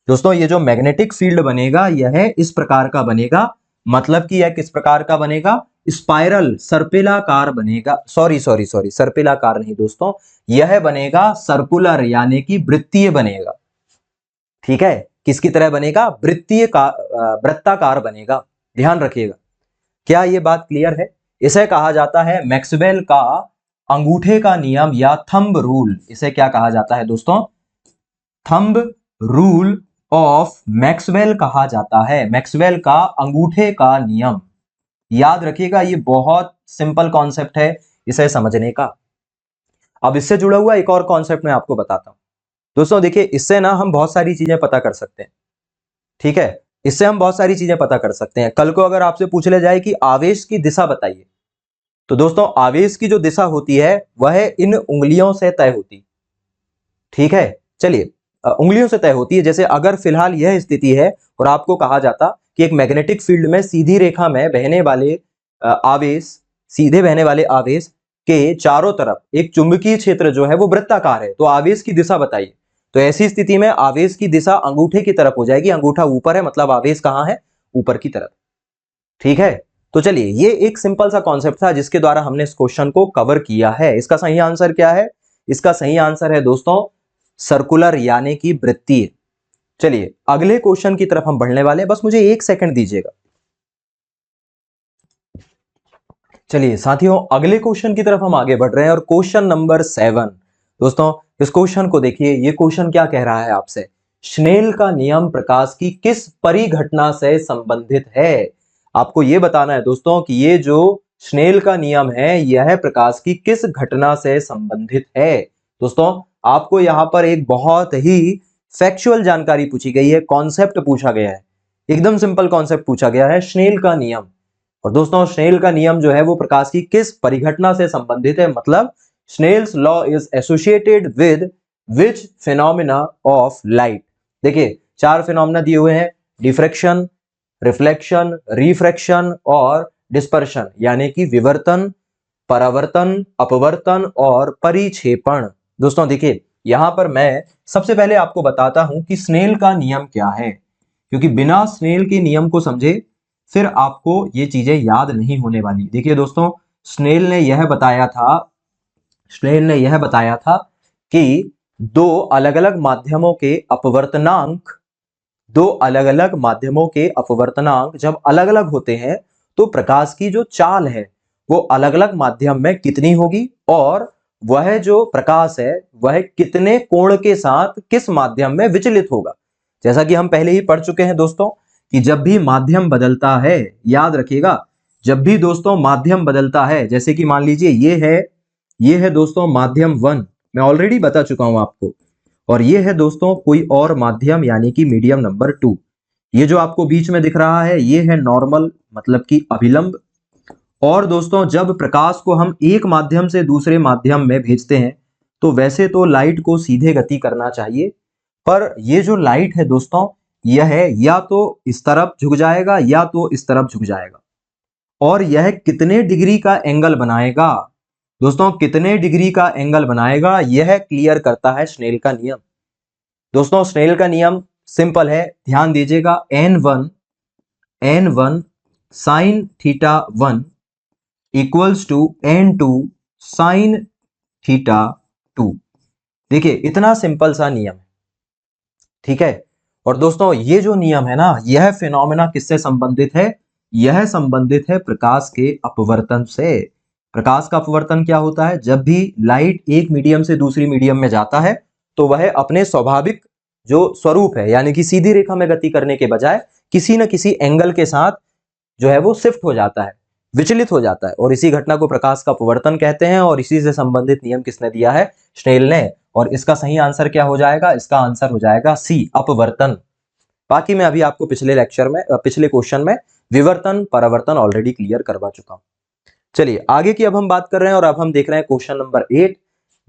दोस्तों ये जो मैग्नेटिक फील्ड बनेगा यह इस प्रकार का बनेगा, मतलब कि यह किस प्रकार का बनेगा, स्पाइरल, सर्पिलाकार बनेगा। सॉरी सर्पिलाकार नहीं दोस्तों, यह बनेगा सर्कुलर यानी कि वृत्तीय बनेगा, ठीक है। किसकी तरह बनेगा, वृत्ताकार बनेगा, ध्यान रखिएगा। क्या यह बात क्लियर है। इसे कहा जाता है मैक्सवेल का अंगूठे का नियम या थंब रूल। इसे क्या कहा जाता है दोस्तों, थंब रूल ऑफ मैक्सवेल कहा जाता है, मैक्सवेल का अंगूठे का नियम। याद रखिएगा ये बहुत सिंपल कॉन्सेप्ट है इसे समझने का। अब इससे जुड़ा हुआ एक और कॉन्सेप्ट मैं आपको बताता हूं दोस्तों। देखिए इससे ना हम बहुत सारी चीजें पता कर सकते हैं, ठीक है, इससे हम बहुत सारी चीजें पता कर सकते हैं। कल को अगर आपसे पूछ लिया जाए कि आवेश की दिशा बताइए, तो दोस्तों आवेश की जो दिशा होती है वह इन उंगलियों से तय होती, ठीक है। चलिए उंगलियों से तय होती है। जैसे अगर फिलहाल यह स्थिति है और आपको कहा जाता कि एक मैग्नेटिक फील्ड में सीधी रेखा में बहने वाले आवेश, सीधे बहने वाले आवेश के चारों तरफ एक चुंबकीय क्षेत्र जो है वो वृत्ताकार है, तो आवेश की दिशा बताइए। तो ऐसी स्थिति में आवेश की दिशा अंगूठे की तरफ हो जाएगी, अंगूठा ऊपर है मतलब आवेश कहां है, ऊपर की तरफ, ठीक है। तो चलिए ये एक सिंपल सा कॉन्सेप्ट था जिसके द्वारा हमने इस क्वेश्चन को कवर किया है। इसका सही आंसर क्या है, इसका सही आंसर है दोस्तों सर्कुलर यानी कि वृत्तीय। चलिए अगले क्वेश्चन की तरफ हम बढ़ने वाले हैं, बस मुझे एक सेकंड दीजिएगा। चलिए साथियों अगले क्वेश्चन की तरफ हम आगे बढ़ रहे हैं और क्वेश्चन नंबर 7। दोस्तों इस क्वेश्चन को देखिए, ये क्वेश्चन क्या कह रहा है आपसे, स्नेल का नियम प्रकाश की किस परिघटना से संबंधित है। आपको यह बताना है दोस्तों कि ये जो स्नेल का नियम है यह प्रकाश की किस घटना से संबंधित है। दोस्तों आपको यहां पर एक बहुत ही फैक्चुअल जानकारी पूछी गई है, कॉन्सेप्ट पूछा गया है, एकदम सिंपल कॉन्सेप्ट पूछा गया है, स्नेल का नियम। और दोस्तों स्नेल का नियम जो है वो प्रकाश की किस परिघटना से संबंधित है, मतलब Snell's law is associated with which phenomena of light. देखिए 4 फिनोमिना दिए हुए हैं, डिफ्रैक्शन, रिफ्लेक्शन, रिफ्रैक्शन और डिस्पर्शन, यानी कि विवर्तन, परावर्तन, अपवर्तन और परिक्षेपण। दोस्तों देखिए यहां पर मैं सबसे पहले आपको बताता हूं कि स्नेल का नियम क्या है, क्योंकि बिना स्नेल के नियम को समझे फिर आपको ये चीजें याद नहीं होने वाली। देखिए दोस्तों स्नेल ने यह बताया था कि दो अलग अलग माध्यमों के अपवर्तनांक जब अलग अलग होते हैं तो प्रकाश की जो चाल है वो अलग अलग माध्यम में कितनी होगी, और वह जो प्रकाश है वह कितने कोण के साथ किस माध्यम में विचलित होगा। जैसा कि हम पहले ही पढ़ चुके हैं दोस्तों कि जब भी माध्यम बदलता है, याद रखिएगा, जब भी दोस्तों माध्यम बदलता है, जैसे कि मान लीजिए ये है दोस्तों माध्यम 1, मैं ऑलरेडी बता चुका हूं आपको, और ये है दोस्तों कोई और माध्यम यानी कि मीडियम नंबर 2। ये जो आपको बीच में दिख रहा है ये है नॉर्मल मतलब कि अभिलंब। और दोस्तों जब प्रकाश को हम एक माध्यम से दूसरे माध्यम में भेजते हैं तो वैसे तो लाइट को सीधे गति करना चाहिए, पर ये जो लाइट है दोस्तों यह या तो इस तरफ झुक जाएगा या तो इस तरफ झुक जाएगा। और यह कितने डिग्री का एंगल बनाएगा दोस्तों, कितने डिग्री का एंगल बनाएगा यह क्लियर करता है स्नेल का नियम। दोस्तों स्नेल का नियम सिंपल है, ध्यान दीजिएगा, n1 sin theta 1 equals to n2 sin theta 2। देखिए इतना सिंपल सा नियम है, ठीक है। और दोस्तों ये जो नियम है ना, यह फिनोमेना किससे संबंधित है, यह संबंधित है प्रकाश के अपवर्तन से। प्रकाश का अपवर्तन क्या होता है, जब भी लाइट एक मीडियम से दूसरी मीडियम में जाता है तो वह अपने स्वाभाविक जो स्वरूप है यानी कि सीधी रेखा में गति करने के बजाय किसी न किसी एंगल के साथ जो है वो शिफ्ट हो जाता है, विचलित हो जाता है, और इसी घटना को प्रकाश का अपवर्तन कहते हैं। और इसी से संबंधित नियम किसने दिया है, स्नेल ने। और इसका सही आंसर क्या हो जाएगा, इसका आंसर हो जाएगा सी, अपवर्तन। बाकी मैं अभी आपको पिछले क्वेश्चन में विवर्तन परावर्तन ऑलरेडी क्लियर करवा चुका हूं। चलिए आगे की अब हम बात कर रहे हैं और अब हम देख रहे हैं क्वेश्चन नंबर 8।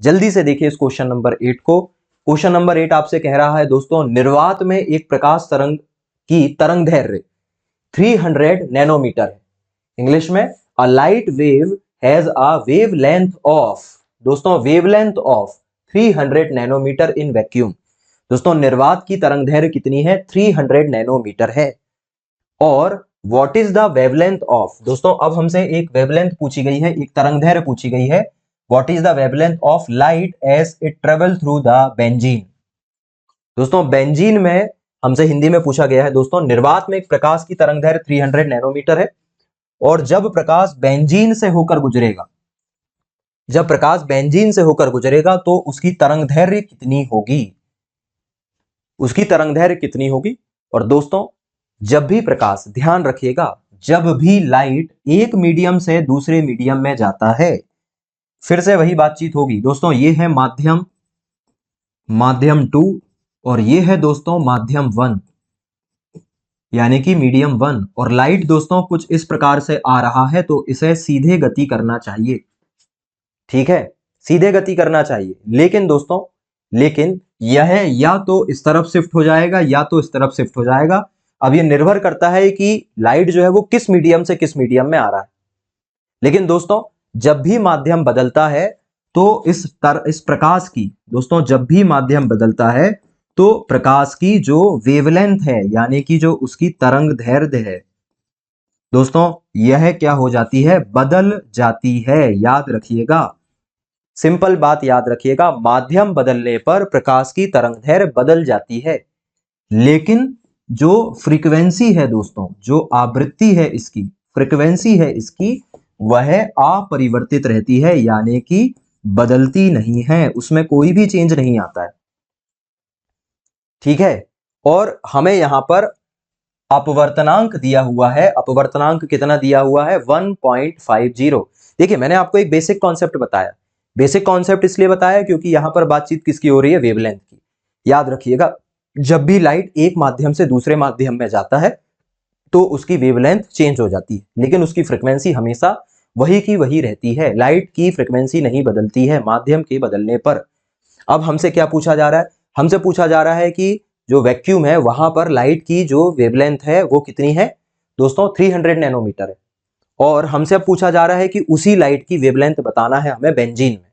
जल्दी से देखिए इस क्वेश्चन नंबर 8 को। क्वेश्चन नंबर 8 आपसे कह रहा है दोस्तों, निर्वात में एक प्रकाश तरंग की तरंग दैर्घ्य 300 नैनोमीटर है। इंग्लिश में a light wave has a wavelength of, दोस्तों wavelength of 300 nanometre in vacuum. दोस्तों निर्वात की तरंग दैर्घ्य कितनी है, 300 नैनोमीटर है। और what is the wavelength of, दोस्तों अब हमसे एक वेवलेंथ पूछी गई है, एक तरंगदैर्घ्य पूछी गई है। What is the wavelength of light as it travel through the benzene. दोस्तों बेंजीन में हमसे हिंदी में पूछा गया है दोस्तों, निर्वात में एक प्रकाश की तरंगदैर्घ्य 300 नैनोमीटर है, और जब प्रकाश बेंजीन से होकर गुजरेगा, जब प्रकाश बेंजीन से होकर गुजरेगा तो उसकी तरंगदैर्घ्य कितनी होगी, उसकी तरंगदैर्घ्य कितनी होगी। और दोस्तों जब भी प्रकाश, ध्यान रखिएगा, जब भी लाइट एक मीडियम से दूसरे मीडियम में जाता है, फिर से वही बातचीत होगी दोस्तों, ये है माध्यम 2 और ये है दोस्तों माध्यम 1 यानी कि मीडियम 1। और लाइट दोस्तों कुछ इस प्रकार से आ रहा है तो इसे सीधे गति करना चाहिए, ठीक है, सीधे गति करना चाहिए। लेकिन दोस्तों यह या तो इस तरफ शिफ्ट हो जाएगा या तो इस तरफ शिफ्ट हो जाएगा। अब ये निर्भर करता है कि लाइट जो है वो किस मीडियम से किस मीडियम में आ रहा है। लेकिन दोस्तों जब भी माध्यम बदलता है तो इस प्रकाश की, दोस्तों जब भी माध्यम बदलता है तो प्रकाश की जो वेवलेंथ है यानी कि जो उसकी तरंग दैर्घ्य है दोस्तों, यह क्या हो जाती है, बदल जाती है। याद रखिएगा, सिंपल बात याद रखिएगा, माध्यम बदलने पर प्रकाश की तरंगदैर्घ्य बदल जाती है, लेकिन जो फ्रीक्वेंसी है दोस्तों, जो आवृत्ति है इसकी, फ्रीक्वेंसी है इसकी, वह अपरिवर्तित रहती है यानी कि बदलती नहीं है, उसमें कोई भी चेंज नहीं आता है, ठीक है। और हमें यहां पर अपवर्तनांक दिया हुआ है, अपवर्तनांक कितना दिया हुआ है, 1.50। देखिए मैंने आपको एक बेसिक कॉन्सेप्ट बताया, बेसिक कॉन्सेप्ट इसलिए बताया क्योंकि यहां पर बातचीत किसकी हो रही है, वेवलेंथ की। याद रखिएगा जब भी लाइट एक माध्यम से दूसरे माध्यम में जाता है तो उसकी वेवलेंथ चेंज हो जाती है, लेकिन उसकी फ्रीक्वेंसी हमेशा वही की वही रहती है। लाइट की फ्रीक्वेंसी नहीं बदलती है माध्यम के बदलने पर। अब हमसे क्या पूछा जा रहा है, हमसे पूछा जा रहा है कि जो वैक्यूम है वहां पर लाइट की जो वेवलेंथ है वो कितनी है दोस्तों, 300 नैनोमीटर है। और हमसे पूछा जा रहा है कि उसी लाइट की वेवलेंथ बताना है हमें बेंजीन में,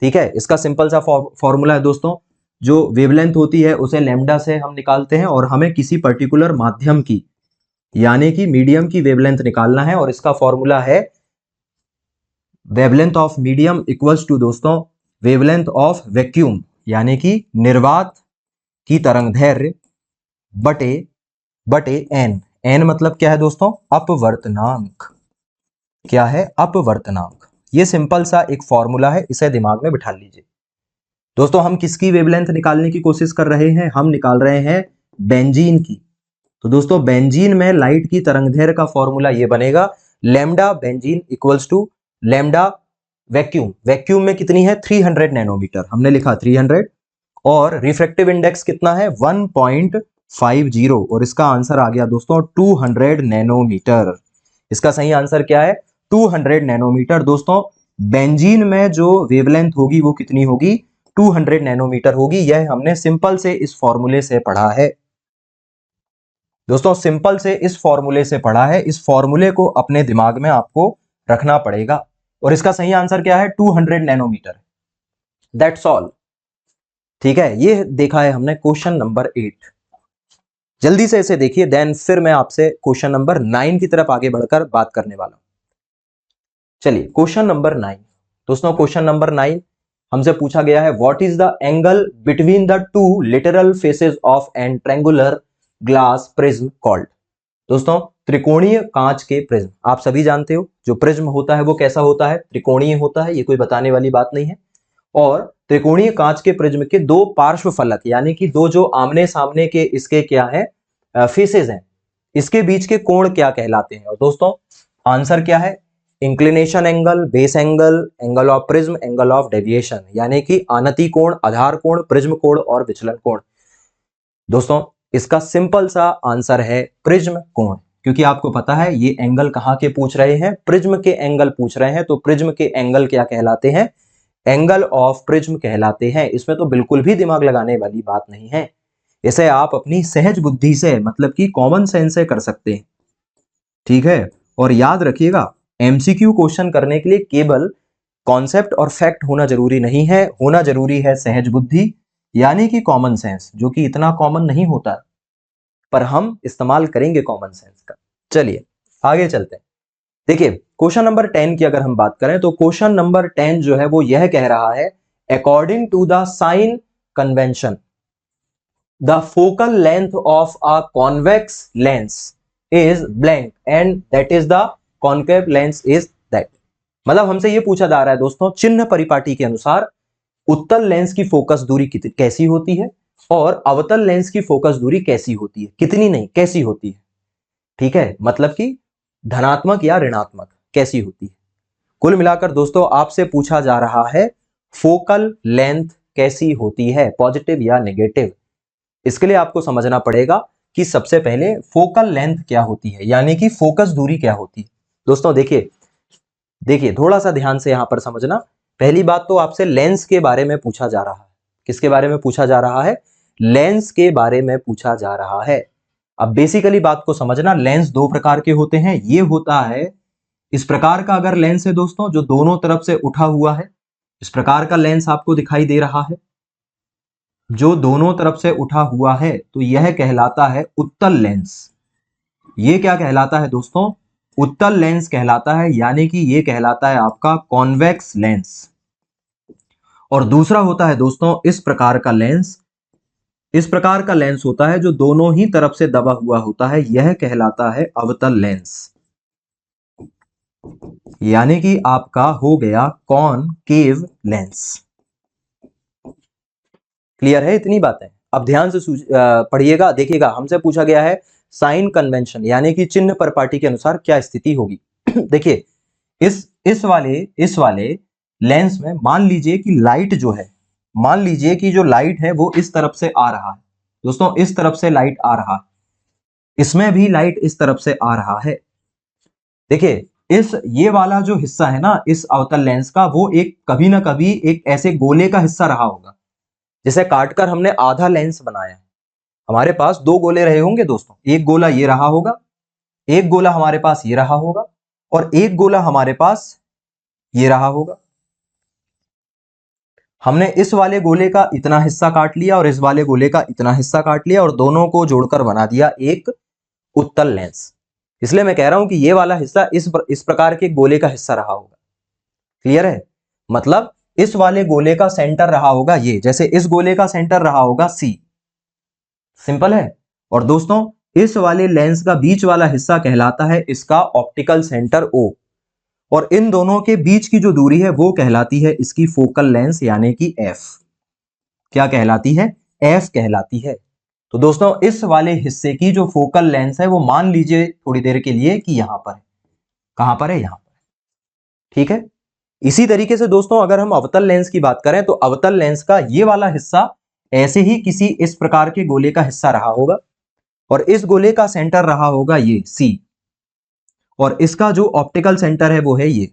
ठीक है। इसका सिंपल सा फॉर्मूला है दोस्तों, जो वेवलेंथ होती है उसे लैम्डा से हम निकालते हैं और हमें किसी पर्टिकुलर माध्यम की यानी कि मीडियम की वेवलेंथ निकालना है, और इसका फॉर्मूला है wavelength of medium equals to दोस्तों वेवलेंथ ऑफ वैक्यूम यानी कि निर्वात की तरंगदैर्घ्य बटे एन। एन मतलब क्या है दोस्तों? अपवर्तनांक। क्या है? अपवर्तनांक। ये सिंपल सा एक फॉर्मूला है, इसे दिमाग में बिठा लीजिए। दोस्तों हम किसकी वेवलेंथ निकालने की कोशिश कर रहे हैं? हम निकाल रहे हैं बेंजीन की। तो दोस्तों बेंजीन में लाइट की तरंगदैर्घ्य का फॉर्मूला ये बनेगा, lambda benzene equals to lambda vacuum. Vacuum में कितनी है? 300 नैनोमीटर, हमने लिखा 300, और रिफ्रैक्टिव इंडेक्स कितना है? 1.50, और इसका आंसर आ गया दोस्तों 200 नैनोमीटर। इसका सही आंसर क्या है? 200 नैनोमीटर। दोस्तों बेंजीन में जो वेवलेंथ होगी वो कितनी होगी? 200 नैनोमीटर होगी। यह हमने सिंपल से इस फॉर्मूले से पढ़ा है दोस्तों, सिंपल से इस फॉर्मूले से पढ़ा है। इस फॉर्मूले को अपने दिमाग में आपको रखना पड़ेगा, और इसका सही आंसर क्या है? 200 नैनोमीटर। That's all. ठीक है, ये देखा है हमने क्वेश्चन नंबर 8। जल्दी से इसे देखिए, देन फिर मैं आपसे क्वेश्चन नंबर 9 की तरफ आगे बढ़कर बात करने वाला हूं। चलिए क्वेश्चन नंबर 9। दोस्तों क्वेश्चन नंबर 9 हमसे पूछा गया है, what is the angle between the two literal faces of an triangular glass prism called. दोस्तों त्रिकोणीय कांच के प्रिज्म, आप सभी जानते हो जो प्रिज्म होता है वो कैसा होता है? त्रिकोणीय होता है, ये कोई बताने वाली बात नहीं है। और त्रिकोणीय कांच के प्रिज्म के दो पार्श्व फलक, यानी कि दो जो आमने सामने के इसके क्या है? फेसेस हैं, इसके बीच के कोण क्या कहलाते हैं? और दोस्तों आंसर क्या है? Inclination angle, base angle, angle of prism, angle of deviation, यानी कि आनति कोण, आधार कोण, प्रिज्म कोण और विचलन कोण। दोस्तों इसका सिंपल सा आंसर है प्रिज्म कोण, क्योंकि आपको पता है ये एंगल कहां के पूछ रहे हैं? प्रिज्म के एंगल पूछ रहे हैं, तो प्रिज्म के एंगल क्या कहलाते हैं? एंगल ऑफ प्रिज्म कहलाते हैं। इसमें तो बिल्कुल भी दिमाग लगाने वाली बात नहीं है, इसे आप अपनी सहज बुद्धि से, मतलब कि कॉमन सेंस से कर सकते हैं। ठीक है, और याद रखिएगा एमसीक्यू क्वेश्चन करने के लिए केवल कॉन्सेप्ट और फैक्ट होना जरूरी नहीं है, होना जरूरी है सहज बुद्धि, यानी कि कॉमन सेंस, जो कि इतना कॉमन नहीं होता, पर हम इस्तेमाल करेंगे कॉमन सेंस का। चलिए आगे चलते हैं। देखिए क्वेश्चन नंबर 10 की अगर हम बात करें तो क्वेश्चन नंबर 10 जो है वो यह कह रहा है, according to the sign convention the focal length of a convex lens is blank and that is the concave lens is that. मतलब हमसे ये पूछा जा रहा है दोस्तों, चिन्ह परिपाटी के अनुसार उत्तल लेंस की फोकस दूरी कैसी होती है और अवतल लेंस की फोकस दूरी कैसी होती है? कितनी नहीं, कैसी होती है। ठीक है, मतलब कि धनात्मक या ऋणात्मक कैसी होती है। कुल मिलाकर दोस्तों आपसे पूछा जा रहा है फोकल लेंथ कैसी होती है, पॉजिटिव या नेगेटिव। इसके लिए आपको समझना पड़ेगा कि सबसे पहले फोकल लेंथ क्या होती है, यानी कि फोकस दूरी क्या होती है। दोस्तों देखिए थोड़ा सा ध्यान से यहां पर समझना। पहली बात तो आपसे लेंस के बारे में पूछा जा रहा है। किसके बारे में पूछा जा रहा है? लेंस के बारे में पूछा जा रहा है। अब बेसिकली बात को समझना, लेंस दो प्रकार के होते हैं। ये होता है इस प्रकार का अगर लेंस है दोस्तों जो दोनों तरफ से उठा हुआ है, इस प्रकार का लेंस आपको दिखाई दे रहा है जो दोनों तरफ से उठा हुआ है, तो यह कहलाता है उत्तल लेंस। ये क्या कहलाता है दोस्तों? उत्तल लेंस कहलाता है, यानी कि ये कहलाता है आपका कॉन्वेक्स लेंस। और दूसरा होता है दोस्तों इस प्रकार का लेंस, इस प्रकार का लेंस होता है जो दोनों ही तरफ से दबा हुआ होता है, यह कहलाता है अवतल लेंस। यानी कि आपका हो गया कॉनकेव लेंस। क्लियर है इतनी बातें? अब ध्यान से पढ़िएगा, देखिएगा हमसे पूछा गया है साइन कन्वेंशन, यानी कि चिन्ह परिपाटी के अनुसार क्या स्थिति होगी। देखिए इस वाले लेंस में मान लीजिए कि लाइट जो है, मान लीजिए कि जो लाइट है वो इस तरफ से आ रहा है। दोस्तों इस तरफ से लाइट आ रहा है, इसमें भी लाइट इस तरफ से आ रहा है। देखिए ये वाला जो हिस्सा है ना इस अवतल लेंस का, वो एक कभी ना कभी एक ऐसे गोले का हिस्सा रहा होगा, जिसे काटकर हमने आधा लेंस बनाया। हमारे पास दो गोले रहे होंगे दोस्तों, एक गोला ये रहा होगा, एक गोला हमारे पास ये रहा होगा, और एक गोला हमारे पास ये रहा होगा। हमने इस वाले गोले का इतना हिस्सा काट लिया और इस वाले गोले का इतना हिस्सा काट लिया और दोनों को जोड़कर बना दिया एक उत्तल लेंस। इसलिए मैं कह रहा हूं कि ये वाला हिस्सा इस प्रकार के गोले का हिस्सा रहा होगा। क्लियर है? मतलब इस वाले गोले का सेंटर रहा होगा ये, जैसे इस गोले का सेंटर रहा होगा सी, सिंपल है। और दोस्तों इस वाले लेंस का बीच वाला हिस्सा कहलाता है इसका ऑप्टिकल सेंटर ओ, और इन दोनों के बीच की जो दूरी है वो कहलाती है इसकी फोकल लेंथ यानी कि एफ। क्या कहलाती है? एफ कहलाती है। तो दोस्तों इस वाले हिस्से की जो फोकल लेंथ है वो मान लीजिए थोड़ी देर के लिए कि यहां पर है। कहां पर है? यहां पर। ठीक है। इसी तरीके से दोस्तों अगर हम अवतल लेंस की बात करें तो अवतल लेंस का ये वाला हिस्सा ऐसे ही किसी इस प्रकार के गोले का हिस्सा रहा होगा, और इस गोले का सेंटर रहा होगा ये सी, और इसका जो ऑप्टिकल सेंटर है वो है ये,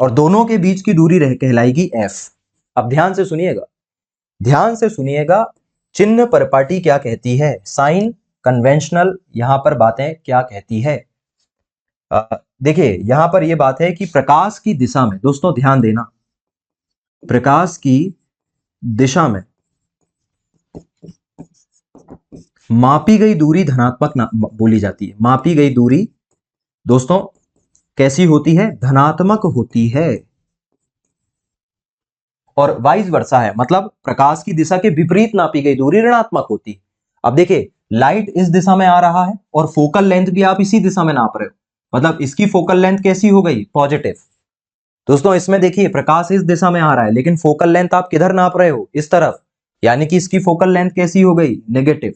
और दोनों के बीच की दूरी कहलाएगी एफ। अब ध्यान से सुनिएगा, ध्यान से सुनिएगा, चिन्ह परिपाटी क्या कहती है, साइन कन्वेंशनल यहां पर बातें क्या कहती है। देखिए यहां पर यह बात है कि प्रकाश की दिशा में, दोस्तों ध्यान देना, प्रकाश की दिशा में मापी गई दूरी धनात्मक बोली जाती है। मापी गई दूरी दोस्तों कैसी होती है? धनात्मक होती है। और वाइस वर्सा है, मतलब प्रकाश की दिशा के विपरीत नापी गई दूरी ऋणात्मक होती है। अब देखिए लाइट इस दिशा में आ रहा है और फोकल लेंथ भी आप इसी दिशा में नाप रहे हो, मतलब इसकी फोकल लेंथ कैसी हो गई? पॉजिटिव। दोस्तों इसमें देखिए प्रकाश इस दिशा में आ रहा है लेकिन फोकल लेंथ आप किधर नाप रहे हो? इस तरफ, यानी कि इसकी फोकल लेंथ कैसी हो गई? नेगेटिव।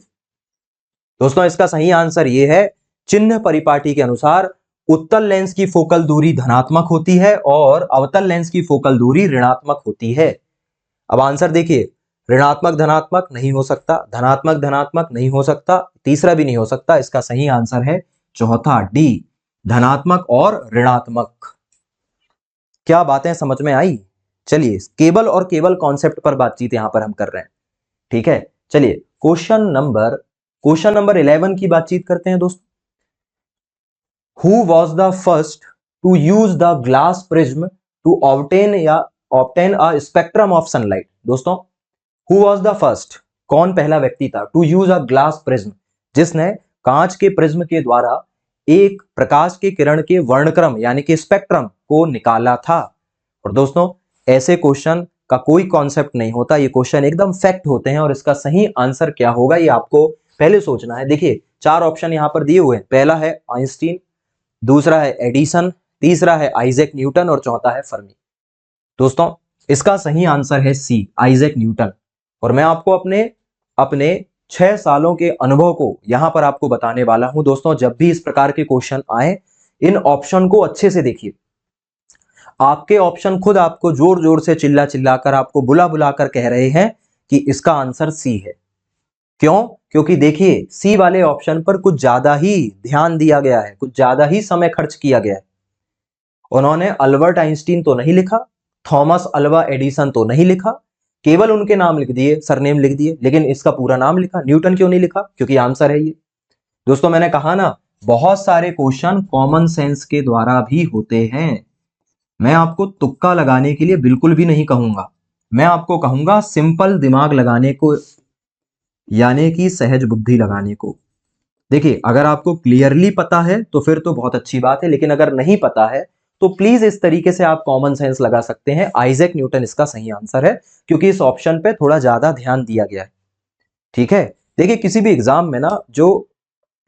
दोस्तों इसका सही आंसर ये है, चिन्ह परिपाटी के अनुसार उत्तल लेंस की फोकल दूरी धनात्मक होती है और अवतल लेंस की फोकल दूरी ऋणात्मक होती है। अब आंसर देखिए, ऋणात्मक धनात्मक नहीं हो सकता, धनात्मक धनात्मक नहीं हो सकता, तीसरा भी नहीं हो सकता। इसका सही आंसर है चौथा, डी, धनात्मक और ऋणात्मक। क्या बातें समझ में आई? चलिए केबल और केबल कॉन्सेप्ट पर बातचीत यहां पर हम कर रहे हैं। ठीक है, चलिए क्वेश्चन नंबर 11 की बातचीत करते हैं दोस्तों। Who was the first to use the glass prism to obtain a spectrum of sunlight? दोस्तों Who was the first? कौन पहला व्यक्ति था to use a glass prism, जिसने कांच के प्रिज्म के द्वारा एक प्रकाश के किरण के वर्णक्रम यानी कि स्पेक्ट्रम को निकाला था। और दोस्तों ऐसे क्वेश्चन का कोई कॉन्सेप्ट नहीं होता, ये क्वेश्चन एकदम फैक्ट होते हैं, और इसका सही आंसर क्या होगा ये आपको पहले सोचना है। देखिए 4 ऑप्शन यहां पर दिए हुए हैं, पहला है आइंस्टीन, दूसरा है एडिसन, तीसरा है आइजैक न्यूटन और चौथा है फर्मी। दोस्तों इसका सही आंसर है सी, आइजैक न्यूटन। और मैं आपको अपने 6 सालों के अनुभव को यहां पर आपको बताने वाला हूं। दोस्तों जब भी इस प्रकार के क्वेश्चन आए, इन ऑप्शन को अच्छे से देखिए। आपके ऑप्शन खुद आपको जोर जोर से चिल्ला चिल्लाकर, आपको बुला बुलाकर कह रहे हैं कि इसका आंसर सी है। क्यों? क्योंकि देखिए सी वाले ऑप्शन पर कुछ ज्यादा ही ध्यान दिया गया है, कुछ ज्यादा ही समय खर्च किया गया है। उन्होंने अल्बर्ट आइंस्टीन तो नहीं लिखा, थॉमस अल्वा एडिसन तो नहीं लिखा, केवल उनके नाम लिख दिए, सरनेम लिख दिए, लेकिन इसका पूरा नाम लिखा। न्यूटन क्यों नहीं लिखा? क्योंकि आंसर है ये। दोस्तों मैंने कहा ना, बहुत सारे क्वेश्चन कॉमन सेंस के द्वारा भी होते हैं। मैं आपको तुक्का लगाने के लिए बिल्कुल भी नहीं कहूंगा, मैं आपको कहूंगा सिंपल दिमाग लगाने को, यानी कि सहज बुद्धि लगाने को। देखिए अगर आपको क्लियरली पता है तो फिर तो बहुत अच्छी बात है, लेकिन अगर नहीं पता है तो प्लीज इस तरीके से आप कॉमन सेंस लगा सकते हैं। आइजैक न्यूटन इसका सही आंसर है, क्योंकि इस ऑप्शन पे थोड़ा ज्यादा ध्यान दिया गया है। ठीक है, देखिए किसी भी एग्जाम में ना जो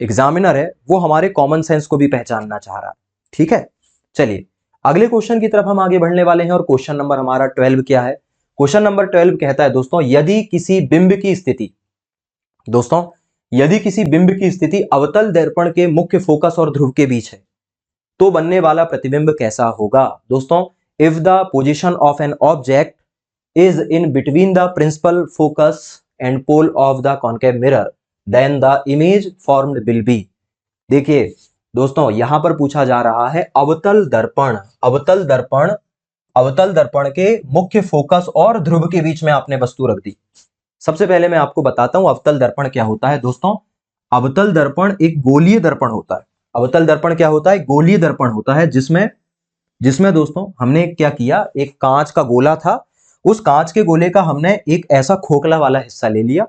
एग्जामिनर है वो हमारे कॉमन सेंस को भी पहचानना चाह रहा है। ठीक है, चलिए अगले क्वेश्चन की तरफ हम आगे बढ़ने वाले हैं, और क्वेश्चन नंबर हमारा 12 क्या है? क्वेश्चन नंबर 12 कहता है दोस्तों, यदि किसी बिंब की स्थिति, दोस्तों यदि किसी बिंब की स्थिति अवतल दर्पण के मुख्य फोकस और ध्रुव के बीच है तो बनने वाला प्रतिबिंब कैसा होगा? दोस्तों if the position of an object is in between the principal focus and pole of the concave mirror then the image formed will be. देखिए दोस्तों यहां पर पूछा जा रहा है अवतल दर्पण, अवतल दर्पण के मुख्य फोकस और ध्रुव के बीच में आपने वस्तु रख दी। सबसे पहले मैं आपको बताता हूं अवतल दर्पण क्या होता है। दोस्तों अवतल दर्पण एक गोलीय दर्पण होता है। अवतल दर्पण क्या होता है? गोलीय दर्पण होता है, जिसमें दोस्तों हमने क्या किया, एक कांच का गोला था, उस कांच के गोले का हमने एक ऐसा खोखला वाला हिस्सा ले लिया,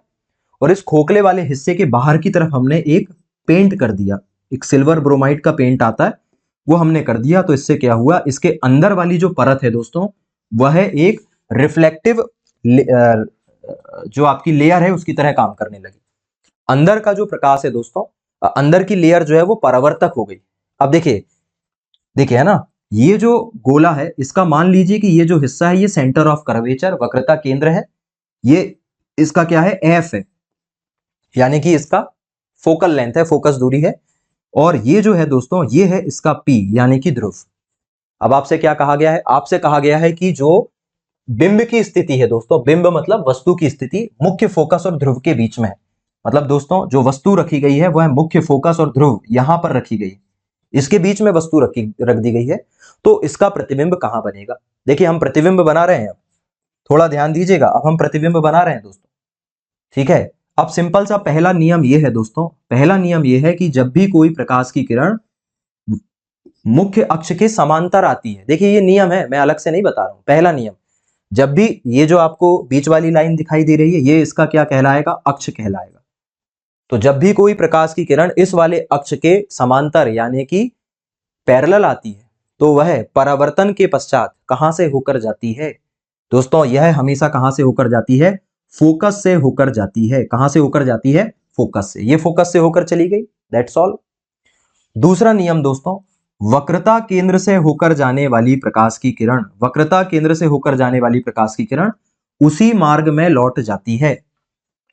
और इस खोखले वाले हिस्से के बाहर की तरफ हमने एक पेंट कर दिया, एक सिल्वर ब्रोमाइड का पेंट आता है वो हमने कर दिया। तो इससे क्या हुआ, इसके अंदर वाली जो परत है दोस्तों वह एक रिफ्लेक्टिव जो आपकी लेयर है उसकी तरह काम करने लगी। अंदर का जो प्रकाश है दोस्तों, अंदर की लेयर जो है वो परावर्तक हो गई। अब देखिए देखिए है ना, ये जो गोला है इसका मान लीजिए कि ये जो हिस्सा है ये सेंटर ऑफ कर्वेचर, वक्रता केंद्र है, ये इसका क्या है, एफ है, यानी कि इसका फोकल लेंथ है, फोकस दूरी है। और ये जो है दोस्तों ये है इसका पी यानी कि ध्रुव। अब आपसे क्या कहा गया है, आपसे कहा गया है कि जो बिंब की स्थिति है दोस्तों, बिंब मतलब वस्तु की स्थिति मुख्य फोकस और ध्रुव के बीच में है। मतलब दोस्तों जो वस्तु रखी गई है वह मुख्य फोकस और ध्रुव यहां पर रखी गई, इसके बीच में वस्तु रख दी गई है। तो इसका प्रतिबिंब कहां बनेगा? देखिए हम प्रतिबिंब बना रहे हैं, अब थोड़ा ध्यान दीजिएगा, अब हम प्रतिबिंब बना रहे हैं दोस्तों, ठीक है। अब सिंपल सा पहला नियम यह है दोस्तों, पहला नियम यह है कि जब भी कोई प्रकाश की किरण मुख्य अक्ष के समांतर आती है, देखिए ये नियम है, मैं अलग से नहीं बता रहा हूं, पहला नियम, जब भी ये जो आपको बीच वाली लाइन दिखाई दे रही है ये इसका क्या कहलाएगा, अक्ष कहलाएगा। तो जब भी कोई प्रकाश की किरण इस वाले अक्ष के समांतर यानी कि पैरेलल आती है तो वह परावर्तन के पश्चात कहां से होकर जाती है दोस्तों? यह हमेशा कहां से होकर जाती है? फोकस से होकर जाती है। कहां से होकर जाती है? फोकस से। ये फोकस से होकर चली गई, दैट्स ऑल। दूसरा नियम दोस्तों, वक्रता केंद्र से होकर जाने वाली प्रकाश की किरण, वक्रता केंद्र से होकर जाने वाली प्रकाश की किरण उसी मार्ग में लौट जाती है,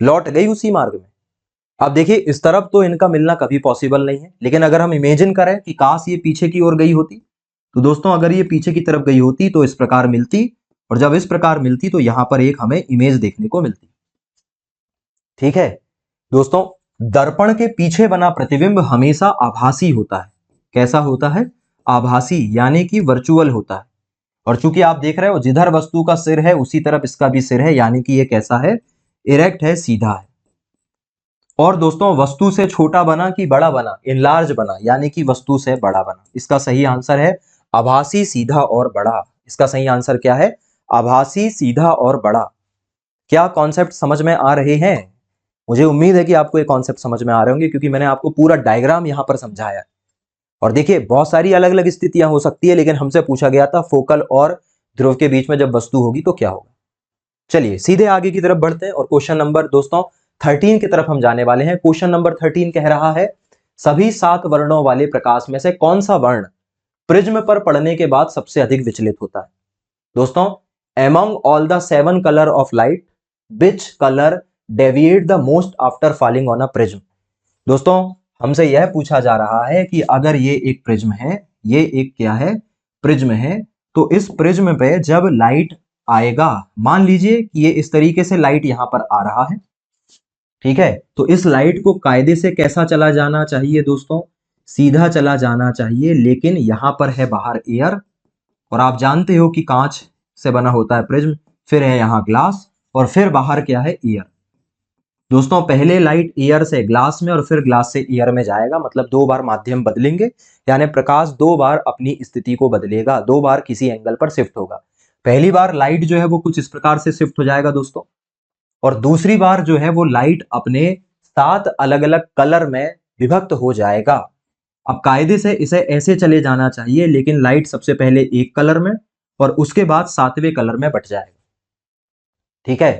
लौट गई उसी मार्ग में। अब देखिए इस तरफ तो इनका मिलना कभी पॉसिबल नहीं है, लेकिन अगर हम इमेजिन करें कि काश ये पीछे की ओर गई होती, तो दोस्तों अगर ये पीछे की तरफ गई होती तो इस प्रकार मिलती, और जब इस प्रकार मिलती तो यहां पर एक हमें इमेज देखने को मिलती, ठीक है दोस्तों। दर्पण के पीछे बना प्रतिबिंब हमेशा आभासी होता है। कैसा होता है? आभासी, यानी कि वर्चुअल होता है। और चूंकि आप देख रहे हो जिधर वस्तु का सिर है उसी तरफ इसका भी सिर है, यानी कि ये कैसा है? इरेक्ट है, सीधा है। और दोस्तों वस्तु से छोटा बना कि बड़ा बना? इनलार्ज बना, यानी कि वस्तु से बड़ा बना। इसका सही आंसर है आभासी, सीधा और बड़ा। इसका सही आंसर क्या है? आभासी, सीधा और बड़ा। क्या कॉन्सेप्ट समझ में आ रहे हैं? मुझे उम्मीद है कि आपको ये कॉन्सेप्ट समझ में आ रहे होंगे, क्योंकि मैंने आपको पूरा डायग्राम यहां पर समझाया। और देखिए बहुत सारी अलग अलग स्थितियां हो सकती है, लेकिन हमसे पूछा गया था फोकल और ध्रुव के बीच में जब वस्तु होगी तो क्या होगा। चलिए सीधे आगे की तरफ बढ़ते हैं और क्वेश्चन नंबर दोस्तों 13 की तरफ हम जाने वाले हैं। क्वेश्चन नंबर 13 कह रहा है, सभी 7 वर्णों वाले प्रकाश में से कौन सा वर्ण प्रिज्म पर पड़ने के बाद सबसे अधिक विचलित होता है? दोस्तों, among all the 7 color of light, which color deviate the most after falling on a prism? दोस्तों हमसे यह पूछा जा रहा है कि अगर ये एक प्रिज्म है, ये एक क्या है? प्रिज्म है, तो इस प्रिज्म पे जब लाइट आएगा, मान लीजिए कि ये इस तरीके से लाइट यहां पर आ रहा है, ठीक है, तो इस लाइट को कायदे से कैसा चला जाना चाहिए दोस्तों? सीधा चला जाना चाहिए, लेकिन यहां पर है बाहर एयर, और आप जानते हो कि कांच से बना होता है प्रिज्म, फिर है यहां ग्लास, और फिर बाहर क्या है? एयर। दोस्तों पहले लाइट एयर से ग्लास में और फिर ग्लास से एयर में जाएगा, मतलब 2 बार माध्यम बदलेंगे, यानी प्रकाश 2 बार अपनी स्थिति को बदलेगा, 2 बार किसी एंगल पर शिफ्ट होगा। पहली बार लाइट जो है वो कुछ इस प्रकार से शिफ्ट हो जाएगा दोस्तों, और दूसरी बार जो है वो लाइट अपने 7 अलग अलग कलर में विभक्त हो जाएगा। अब कायदे से इसे ऐसे चले जाना चाहिए, लेकिन लाइट सबसे पहले एक कलर में और उसके बाद 7वें कलर में बट जाएगा, ठीक है